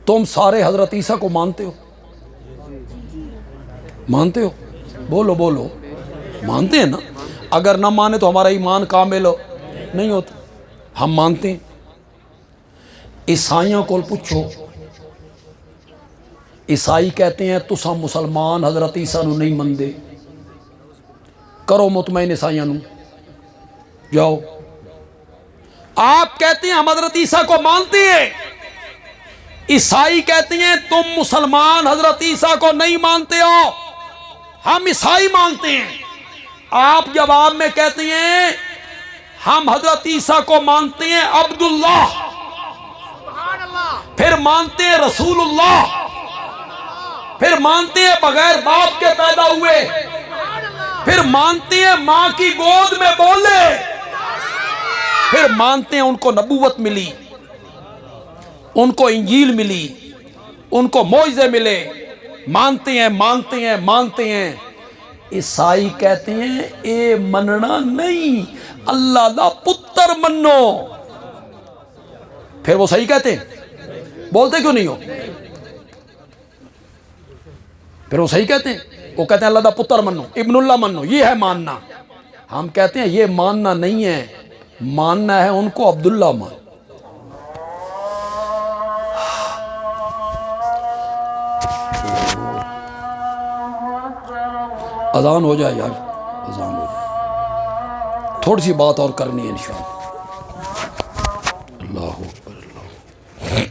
تم سارے حضرت عیسیٰ کو مانتے ہو؟ مانتے ہو؟ بولو بولو، مانتے ہیں نا؟ اگر نہ مانے تو ہمارا ایمان کامل نہیں ہوتا، ہم مانتے ہیں۔ عیسائیوں کو پوچھو، عیسائی کہتے ہیں تساں مسلمان حضرت عیسیٰ نو نہیں مندے، کرو مطمئن عیسائیوں نو، جاؤ۔ آپ کہتے ہیں ہم حضرت عیسیٰ کو مانتے ہیں، عیسائی کہتے ہیں تم مسلمان حضرت عیسیٰ کو نہیں مانتے ہو، ہم عیسائی مانتے ہیں۔ آپ جواب میں کہتے ہیں ہم حضرت عیسیٰ کو مانتے ہیں عبداللہ، پھر مانتے ہیں رسول اللہ، پھر مانتے ہیں بغیر باپ کے پیدا ہوئے، پھر مانتے ہیں ماں کی گود میں بولے، پھر مانتے ہیں ان کو نبوت ملی، ان کو انجیل ملی، ان کو معجزے ملے، مانتے ہیں مانتے ہیں مانتے ہیں۔ عیسائی کہتے ہیں اے مننا نہیں، اللہ دا پتر منو۔ پھر وہ صحیح کہتے ہیں؟ بولتے کیوں نہیں ہو؟ پھر وہ صحیح کہتے ہیں؟ وہ کہتے ہیں اللہ دا پتر منو، ابن اللہ منو، یہ ہے ماننا۔ ہم کہتے ہیں یہ ماننا نہیں ہے، ماننا ہے ان کو عبداللہ مان۔ اذان ہو جائے یار، اذان ہو جائے، تھوڑی سی بات اور کرنی ہے انشاءاللہ۔ اللہ اکبر، اللہ۔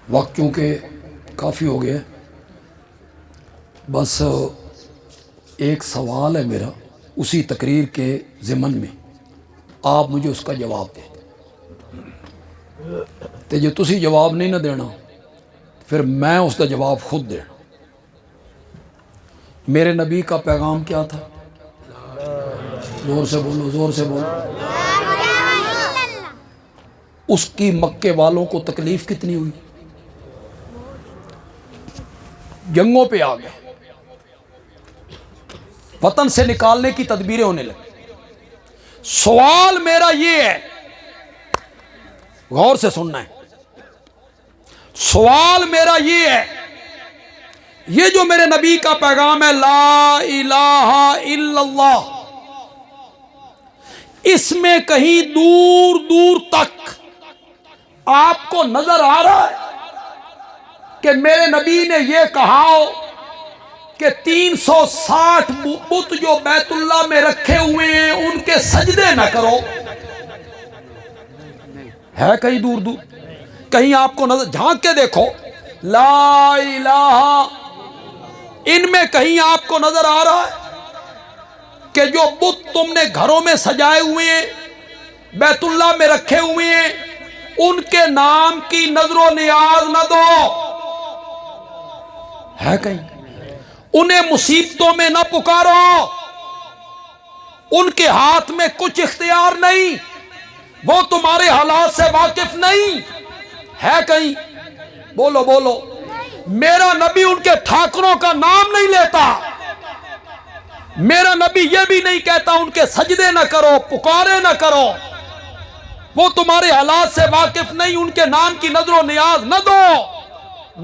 وقت کیونکہ کافی ہو گیا، بس ایک سوال ہے میرا اسی تقریر کے ضمن میں، آپ مجھے اس کا جواب دیں تو جو تسی جواب نہیں نہ دینا پھر میں اس کا جواب خود دینا۔ میرے نبی کا پیغام کیا تھا؟ زور سے بولو، زور سے بولو۔ اس کی مکے والوں کو تکلیف کتنی ہوئی؟ جنگوں پہ آ گئے، وطن سے نکالنے کی تدبیریں ہونے لگی۔ سوال میرا یہ ہے، غور سے سننا ہے، سوال میرا یہ ہے، یہ جو میرے نبی کا پیغام ہے لا الہ الا اللہ، اس میں کہیں دور دور تک آپ کو نظر آ رہا ہے کہ میرے نبی نے یہ کہا ہو کہ 360 بت جو بیت اللہ میں رکھے ہوئے ہیں ان کے سجدے نہ کرو؟ ہے کہیں دور دور؟ کہیں آپ کو نظر جھانک کے دیکھو، لا الہ، ان میں کہیں آپ کو نظر آ رہا ہے کہ جو بت تم نے گھروں میں سجائے ہوئے ہیں، بیت اللہ میں رکھے ہوئے ہیں، ان کے نام کی نظر و نیاز نہ دو؟ ہے کہیں؟ انہیں مصیبتوں میں نہ پکارو، ان کے ہاتھ میں کچھ اختیار نہیں، وہ تمہارے حالات سے واقف نہیں؟ ہے کہیں؟ بولو بولو۔ میرا نبی ان کے ٹھاکروں کا نام نہیں لیتا، میرا نبی یہ بھی نہیں کہتا ان کے سجدے نہ کرو، پکارے نہ کرو، وہ تمہارے حالات سے واقف نہیں، ان کے نام کی نظر و نیاز نہ دو۔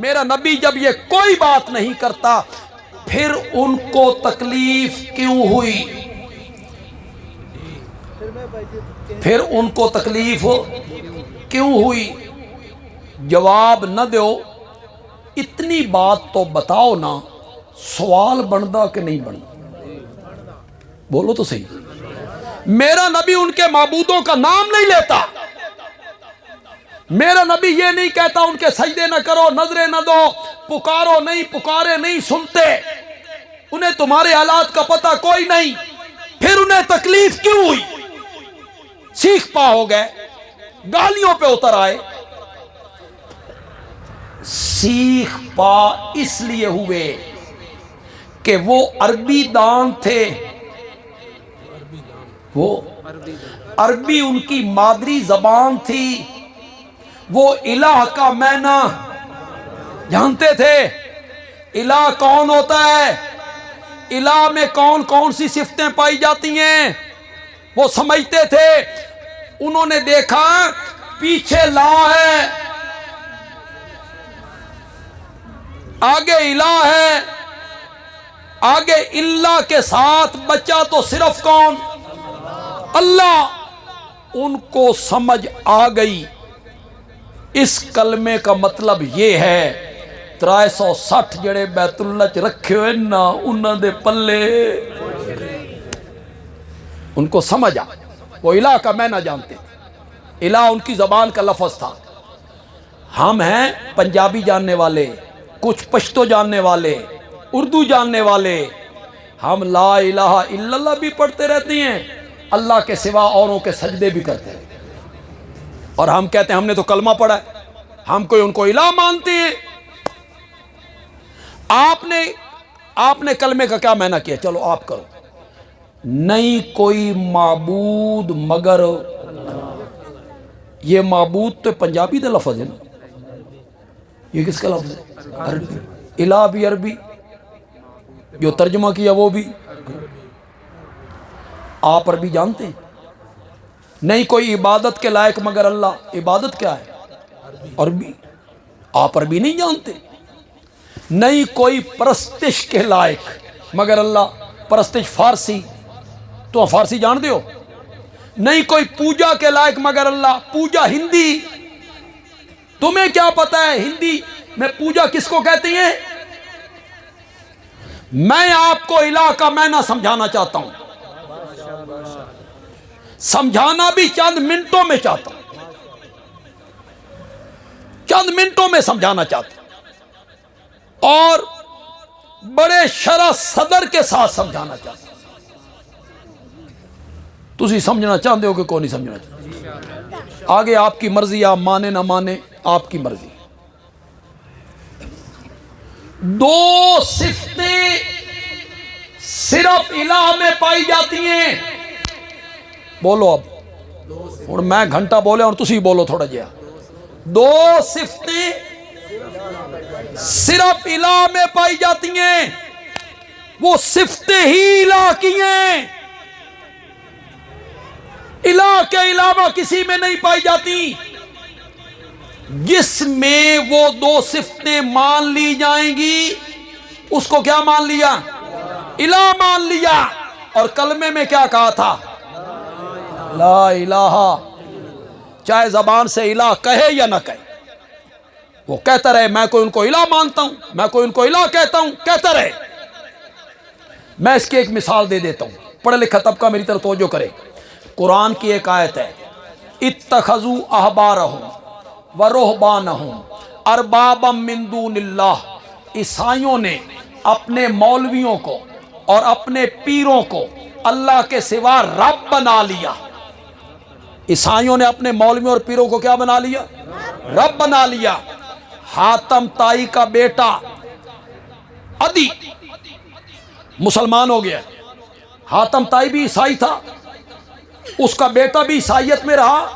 میرا نبی جب یہ کوئی بات نہیں کرتا پھر ان کو تکلیف کیوں ہوئی؟ پھر ان کو تکلیف کیوں ہوئی؟ جواب نہ دو، اتنی بات تو بتاؤ نا، سوال بندا کہ نہیں بندا؟ بولو تو صحیح۔ میرا نبی ان کے معبودوں کا نام نہیں لیتا، میرا نبی یہ نہیں کہتا ان کے سجدے نہ کرو، نظریں نہ دو، پکارو نہیں، پکارے نہیں سنتے، انہیں تمہارے حالات کا پتہ کوئی نہیں، پھر انہیں تکلیف کیوں ہوئی؟ سیخ پا ہو گئے، گالیوں پہ اتر آئے۔ سیخ پا اس لیے ہوئے کہ وہ عربی دان تھے، وہ عربی ان کی مادری زبان تھی، وہ الہ کا معنی جانتے تھے۔ الہ کون ہوتا ہے؟ الہ میں کون کون سی صفتیں پائی جاتی ہیں وہ سمجھتے تھے۔ انہوں نے دیکھا پیچھے لا ہے، آگے الہ ہے، آگے اللہ کے ساتھ بچا تو صرف کون؟ اللہ۔ ان کو سمجھ آ گئی اس کلمے کا مطلب یہ ہے 360 جڑے بیت اللہ چ رکھے ہوئے نا انہاں دے پلے، ان کو سمجھ آ، وہ الہ کا میں نہ جانتے تھے، الہ ان کی زبان کا لفظ تھا۔ ہم ہیں پنجابی جاننے والے، کچھ پشتو جاننے والے، اردو جاننے والے، ہم لا الہ الا اللہ بھی پڑھتے رہتے ہیں، اللہ کے سوا اوروں کے سجدے بھی کرتے ہیں، اور ہم کہتے ہیں ہم نے تو کلمہ پڑھا ہے، ہم کوئی ان کو الہ مانتے ہیں۔ آپ نے کلمے کا کیا معنی کیا؟ چلو آپ کرو۔ نہیں کوئی معبود مگر، یہ معبود تو پنجابی دا لفظ ہے نا، یہ کس کا لفظ ہے؟ عربی۔ الہ بھی عربی، جو ترجمہ کیا وہ بھی آپ عربی جانتے ہیں؟ نہیں کوئی عبادت کے لائق مگر اللہ، عبادت کیا ہے؟ عربی، آپ عربی نہیں جانتے؟ نہیں کوئی پرستش کے لائق مگر اللہ، پرستش فارسی، تو فارسی جان دے ہو؟ نہیں کوئی پوجا کے لائق مگر اللہ، پوجا ہندی، تمہیں کیا پتا ہے ہندی میں پوجا کس کو کہتی ہیں؟ میں آپ کو الہ کا معنی سمجھانا چاہتا ہوں، سمجھانا بھی چند منٹوں میں چاہتا ہوں، چند منٹوں میں سمجھانا چاہتا ہوں، اور بڑے شرح صدر کے ساتھ سمجھانا چاہتا ہوں۔ تسی سمجھنا چاہتے ہو کہ کون نہیں سمجھنا چاہتے؟ آگے آپ کی مرضی، آپ مانے نہ مانے آپ کی مرضی۔ دو صفتیں صرف الہ میں پائی جاتی ہیں، بولو اب، اور میں گھنٹہ بولے اور تسی بولو تھوڑا جیا۔ دو صفتیں صرف الہ میں پائی جاتی ہیں، وہ صفتیں ہی الہ کی ہیں، الہ کے علاوہ کسی میں نہیں پائی جاتی۔ جس میں وہ دو صفتیں مان لی جائیں گی اس کو کیا مان لیا؟ الہ مان لیا۔ اور کلمے میں کیا کہا تھا؟ لا الہ، چاہے زبان سے الہ کہے یا نہ کہے، وہ کہتا رہے میں کوئی ان کو الہ مانتا ہوں، میں کوئی ان کو الہ کہتا ہوں، کہتا رہے۔ میں اس کی ایک مثال دے دیتا ہوں، پڑھے لکھا طبقہ میری طرف توجہ کرے۔ قرآن کی ایک آیت ہے، اتخذوا احبارہم ورہبانہم اربابا من دون اللہ، عیسائیوں نے اپنے مولویوں کو اور اپنے پیروں کو اللہ کے سوا رب بنا لیا۔ عیسائیوں نے اپنے مولویوں اور پیروں کو کیا بنا لیا؟ رب بنا لیا۔ حاتم طائی کا بیٹا عدی مسلمان ہو گیا، حاتم طائی بھی عیسائی تھا، اس کا بیٹا بھی عیسائیت میں رہا،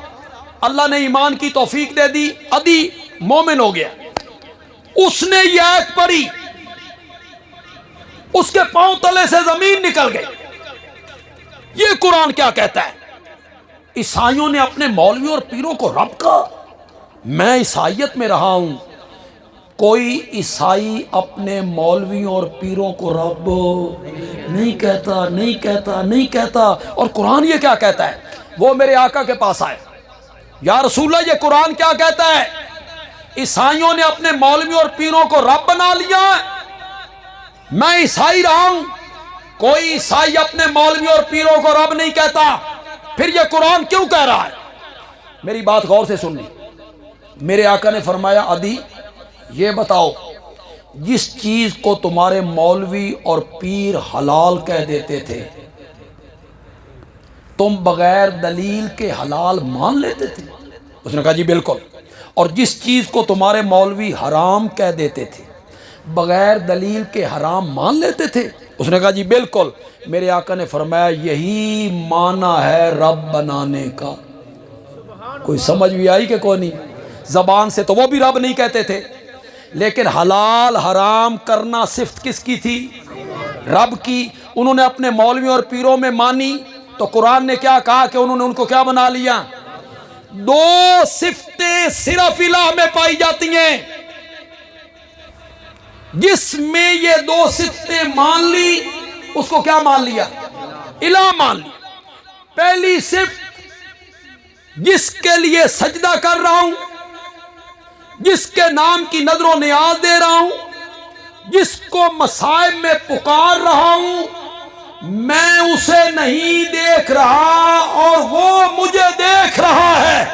اللہ نے ایمان کی توفیق دے دی، عدی مومن ہو گیا۔ اس نے یہ آیت پڑھی، اس کے پاؤں تلے سے زمین نکل گئی۔ یہ قرآن کیا کہتا ہے؟ عیسائیوں نے اپنے مولویوں اور پیروں کو رب کہا۔ میں عیسائیت میں رہا ہوں، کوئی عیسائی اپنے مولویوں اور پیروں کو رب نہیں کہتا، نہیں کہتا، نہیں کہتا۔ اور قرآن یہ کیا کہتا ہے؟ وہ میرے آقا کے پاس آئے، یا رسول اللہ یہ قرآن کیا کہتا ہے؟ عیسائیوں نے اپنے مولویوں اور پیروں کو رب بنا لیا۔ میں عیسائی رہا ہوں، کوئی عیسائی اپنے مولویوں اور پیروں کو رب نہیں کہتا، پھر یہ قرآن کیوں کہہ رہا ہے؟ میری بات غور سے سننی۔ میرے آقا نے فرمایا عدی یہ بتاؤ، جس چیز کو تمہارے مولوی اور پیر حلال کہہ دیتے تھے تم بغیر دلیل کے حلال مان لیتے تھے؟ اس نے کہا جی بالکل۔ اور جس چیز کو تمہارے مولوی حرام کہہ دیتے تھے بغیر دلیل کے حرام مان لیتے تھے؟ اس نے کہا جی بالکل۔ میرے آقا نے فرمایا یہی معنی ہے رب بنانے کا۔ کوئی سمجھ بھی آئی کہ کوئی نہیں؟ زبان سے تو وہ بھی رب نہیں کہتے تھے، لیکن حلال حرام کرنا صفت کس کی تھی؟ رب کی۔ انہوں نے اپنے مولویوں اور پیروں میں مانی تو قرآن نے کیا کہا کہ انہوں نے ان کو کیا بنا لیا؟ دو صفتیں صرف الہ میں پائی جاتی ہیں، جس میں یہ دو صفتیں مان لی اس کو کیا مان لیا؟ الہ مان لیا۔ پہلی صفت جس کے لیے سجدہ کر رہا ہوں، جس کے نام کی نظر و نیاز دے رہا ہوں، جس کو مصائب میں پکار رہا ہوں، میں اسے نہیں دیکھ رہا اور وہ مجھے دیکھ رہا ہے۔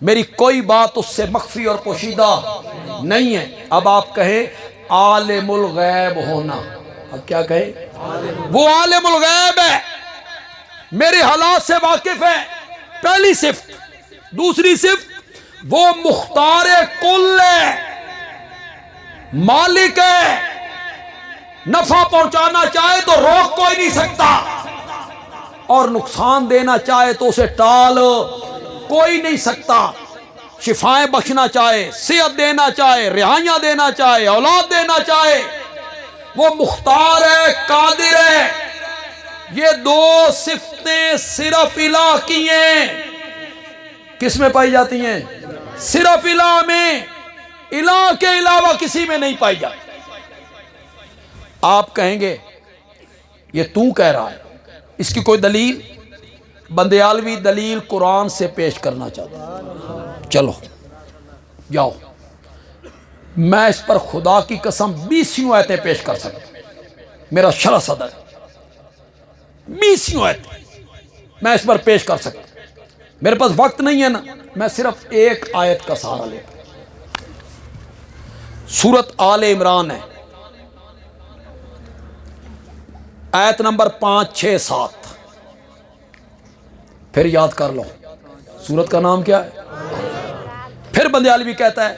میری کوئی بات اس سے مخفی اور پوشیدہ نہیں ہے۔ اب آپ کہیں عالم الغیب ہونا، اب کیا کہیں؟ وہ عالم الغیب ہے، میرے حالات سے واقف ہے، پہلی صفت۔ دوسری صفت وہ مختار کل ہے، مالک ہے، نفع پہنچانا چاہے تو روک کوئی نہیں سکتا، اور نقصان دینا چاہے تو اسے ٹال کوئی نہیں سکتا۔ شفائیں بخشنا چاہے، صحت دینا چاہے، رہائیاں دینا چاہے، اولاد دینا چاہے، وہ مختار ہے، قادر ہے۔ یہ دو صفتیں صرف الہ کی ہیں۔ کس میں پائی جاتی ہیں؟ صرف الہ میں، الہ کے علاوہ کسی میں نہیں پائی جاتی۔ آپ کہیں گے یہ تو کہہ رہا ہے، اس کی کوئی دلیل؟ بندیالوی دلیل قرآن سے پیش کرنا چاہتا ہوں، چلو جاؤ۔ میں اس پر خدا کی قسم 20 آیتیں پیش کر سکتا ہوں، میرا شرح صدر 20 آیتیں میں اس پر پیش کر سکتا ہوں۔ میرے پاس وقت نہیں ہے نا، میں صرف ایک آیت کا سہارا لیتا ہوں۔ سورت آل عمران ہے، آیت نمبر 5، 6، 7، پھر یاد کر لو سورت کا نام کیا ہے۔ پھر بندیالوی کہتا ہے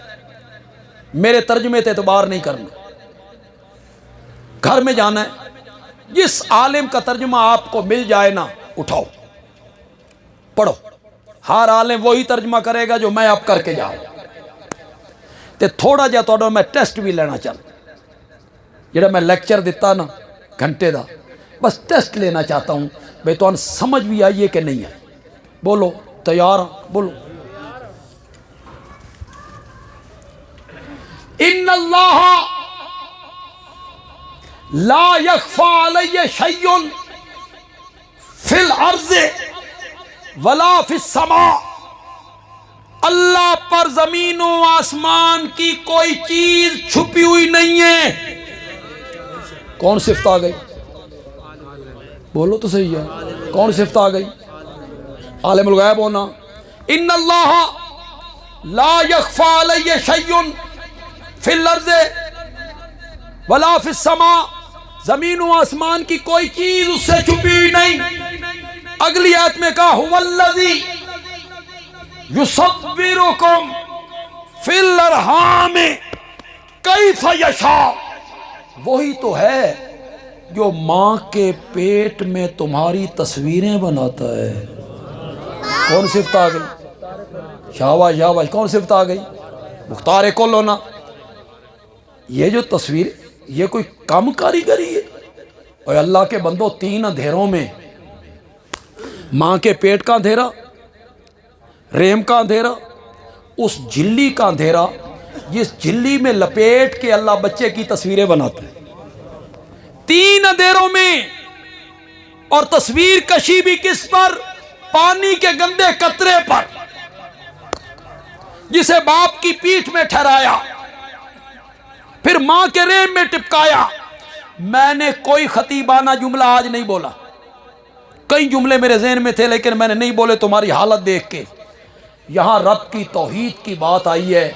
میرے ترجمے سے اعتبار نہیں کرنا، گھر میں جانا ہے، جس عالم کا ترجمہ آپ کو مل جائے نا اٹھاؤ پڑھو۔ ہر عالم وہی ترجمہ کرے گا جو میں اب کر کے جاؤں۔ تے تھوڑا جا تو میں ٹیسٹ بھی لینا چاہتا، جڑا میں لیکچر دیتا نا گھنٹے دا، بس ٹیسٹ لینا چاہتا ہوں بھئی تو سمجھ بھی آئیے کہ نہیں آئی۔ بولو تیار ہوں؟ بولو۔ ان اللہ لا یخفی علی شیء فی الارض ولا فی السماء، اللہ پر زمین و آسمان کی کوئی چیز چھپی ہوئی نہیں ہے۔ کون صفت آ گئی؟ بولو تو صحیح ہے، کون صفت آ گئی؟ عالم الغیب ہونا۔ ان اللہ لا یخفی علی شیء فی الارض ولا فی السماء، زمین و آسمان کی کوئی چیز اس سے چھپی ہوئی نہیں۔ اگلی آیت میں کہا هو الذی یصورکم فی الارحام کیف یشاء، وہی تو ہے جو ماں کے پیٹ میں تمہاری تصویریں بناتا ہے۔ کون صفت آ گئی؟ شاباش شاباش، کون صفت آ گئی؟ مختار کل ہونا۔ یہ جو تصویر، یہ کوئی کم کاریگری ہے؟ اور اللہ کے بندو، 3 اندھیروں میں ماں کے پیٹ کا اندھیرا، رحم کا اندھیرا، اس جھلی کا اندھیرا جس جھلی میں لپیٹ کے اللہ بچے کی تصویریں بناتا ہے، 3 اندھیروں میں۔ اور تصویر کشی بھی کس پر؟ پانی کے گندے قطرے پر، جسے باپ کی پیٹھ میں ٹھہرایا، پھر ماں کے رحم میں ٹپکایا۔ میں نے کوئی خطیبانہ جملہ آج نہیں بولا، کئی جملے میرے ذہن میں تھے لیکن میں نے نہیں بولے تمہاری حالت دیکھ کے۔ یہاں رب کی توحید کی بات آئی ہے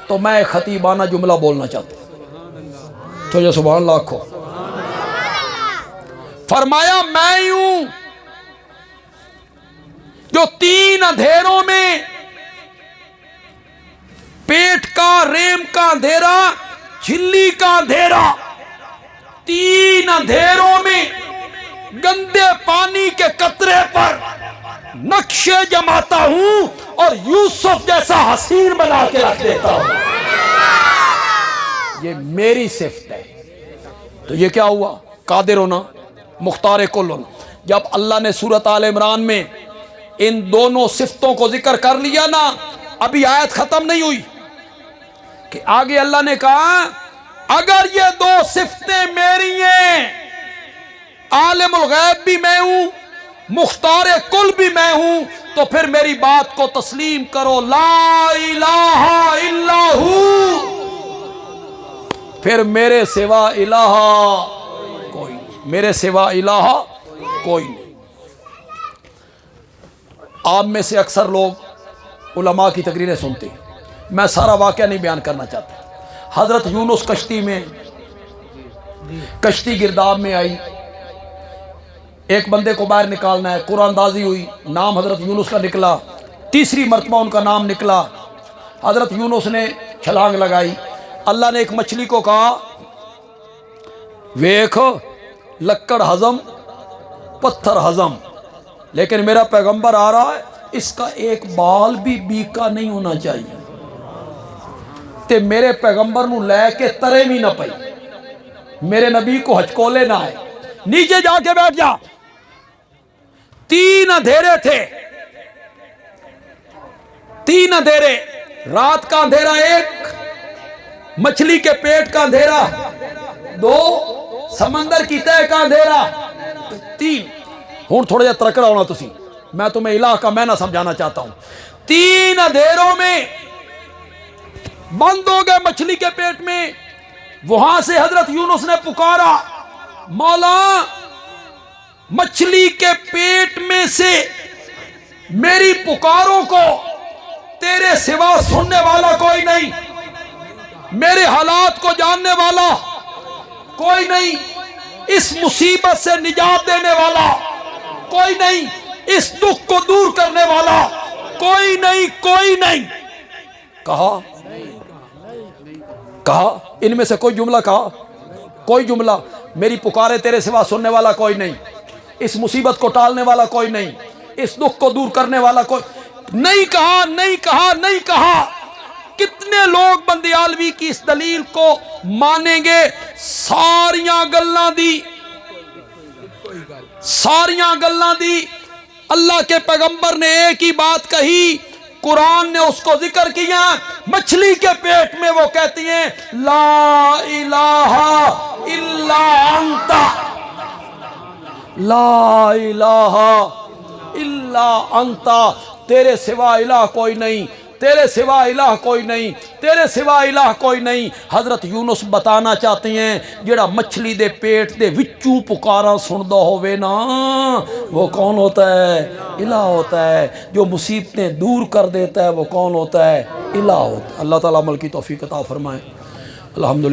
تو میں ایک خطیبانہ جملہ بولنا چاہتا ہوں، تو یہ سبحان اللہ کھو۔ فرمایا میں ہی ہوں جو 3 اندھیروں میں، پیٹ کا، رحم کا اندھیرا، جھلی کا اندھیرا، 3 اندھیروں میں گندے پانی کے قطرے پر نقشے جماتا ہوں اور یوسف جیسا حسین بنا کے رکھ دیتا ہوں۔ یہ میری صفت ہے۔ تو یہ کیا ہوا؟ قادر ہونا، مختار کل ہونا۔ جب اللہ نے سورۃ آل عمران میں ان دونوں صفتوں کو ذکر کر لیا نا، ابھی آیت ختم نہیں ہوئی، کہ آگے اللہ نے کہا اگر یہ دو صفتیں میری ہیں، عالم الغیب بھی میں ہوں، مختار کل بھی میں ہوں، تو پھر میری بات کو تسلیم کرو، لا الہ الا ہو، پھر میرے سوا الہ کوئی نہیں، میرے سوا الہ کوئی نہیں۔ آپ میں سے اکثر لوگ علماء کی تقریریں سنتے ہیں، میں سارا واقعہ نہیں بیان کرنا چاہتا۔ حضرت یونس کشتی میں، کشتی گرداب میں آئی، ایک بندے کو باہر نکالنا ہے، قرآن اندازی ہوئی، نام حضرت یونس کا نکلا، تیسری مرتبہ ان کا نام نکلا، حضرت یونس نے چھلانگ لگائی۔ اللہ نے ایک مچھلی کو کہا ویکھو لکڑ ہضم پتھر ہضم، لیکن میرا پیغمبر آ رہا ہے، اس کا ایک بال بھی بیکا نہیں ہونا چاہیے، تے میرے پیغمبر نو لے کے ترے بھی نہ پئی، میرے نبی کو ہچکولے نہ آئے، نیچے جا کے بیٹھ جا۔ 3 اندھیرے تھے، 3 اندھیرے، رات کا اندھیرا 1، مچھلی کے پیٹ کا اندھیرا 2، سمندر کی تہہ کا اندھیرا 3۔ ہوں تھوڑا جا ترکڑا ہونا تسی، میں تمہیں الہ کا میں نہ سمجھانا چاہتا ہوں۔ 3 اندھیروں میں بند ہو گئے مچھلی کے پیٹ میں، وہاں سے حضرت یونس نے پکارا مولا مچھلی کے پیٹ میں سے میری پکاروں کو تیرے سوا سننے والا کوئی نہیں، میرے حالات کو جاننے والا کوئی نہیں، اس مصیبت سے نجات دینے والا کوئی نہیں، اس دکھ کو دور کرنے والا کوئی نہیں، کوئی نہیں۔ کہا ان میں سے کوئی جملہ کہا، کوئی جملہ، میری پکارے تیرے سوا سننے والا کوئی نہیں، اس مصیبت کو ٹالنے والا کوئی نہیں، اس دکھ کو دور کرنے والا کوئی نہیں، کہا نہیں کہا نہیں کہا۔ کتنے لوگ بندیالوی کی اس دلیل کو مانیں گے؟ ساریاں گلاں دی اللہ کے پیغمبر نے ایک ہی بات کہی، قرآن نے اس کو ذکر کیا، مچھلی کے پیٹ میں وہ کہتی ہیں لا الہ الا انت، لا الہ الا انت، تیرے سوا الہ کوئی نہیں، تیرے سوا الہ کوئی نہیں، تیرے سوا الہ کوئی نہیں۔ حضرت یونس بتانا چاہتے ہیں جڑا مچھلی دے پیٹ دے وچوں پکارا سندا ہووے نا، وہ کون ہوتا ہے؟ الہ ہوتا ہے۔ جو مصیبتیں دور کر دیتا ہے وہ کون ہوتا ہے؟ الہ ہوتا ہے۔ اللہ تعالیٰ عمل کی توفیق عطا فرمائے۔ الحمدللہ۔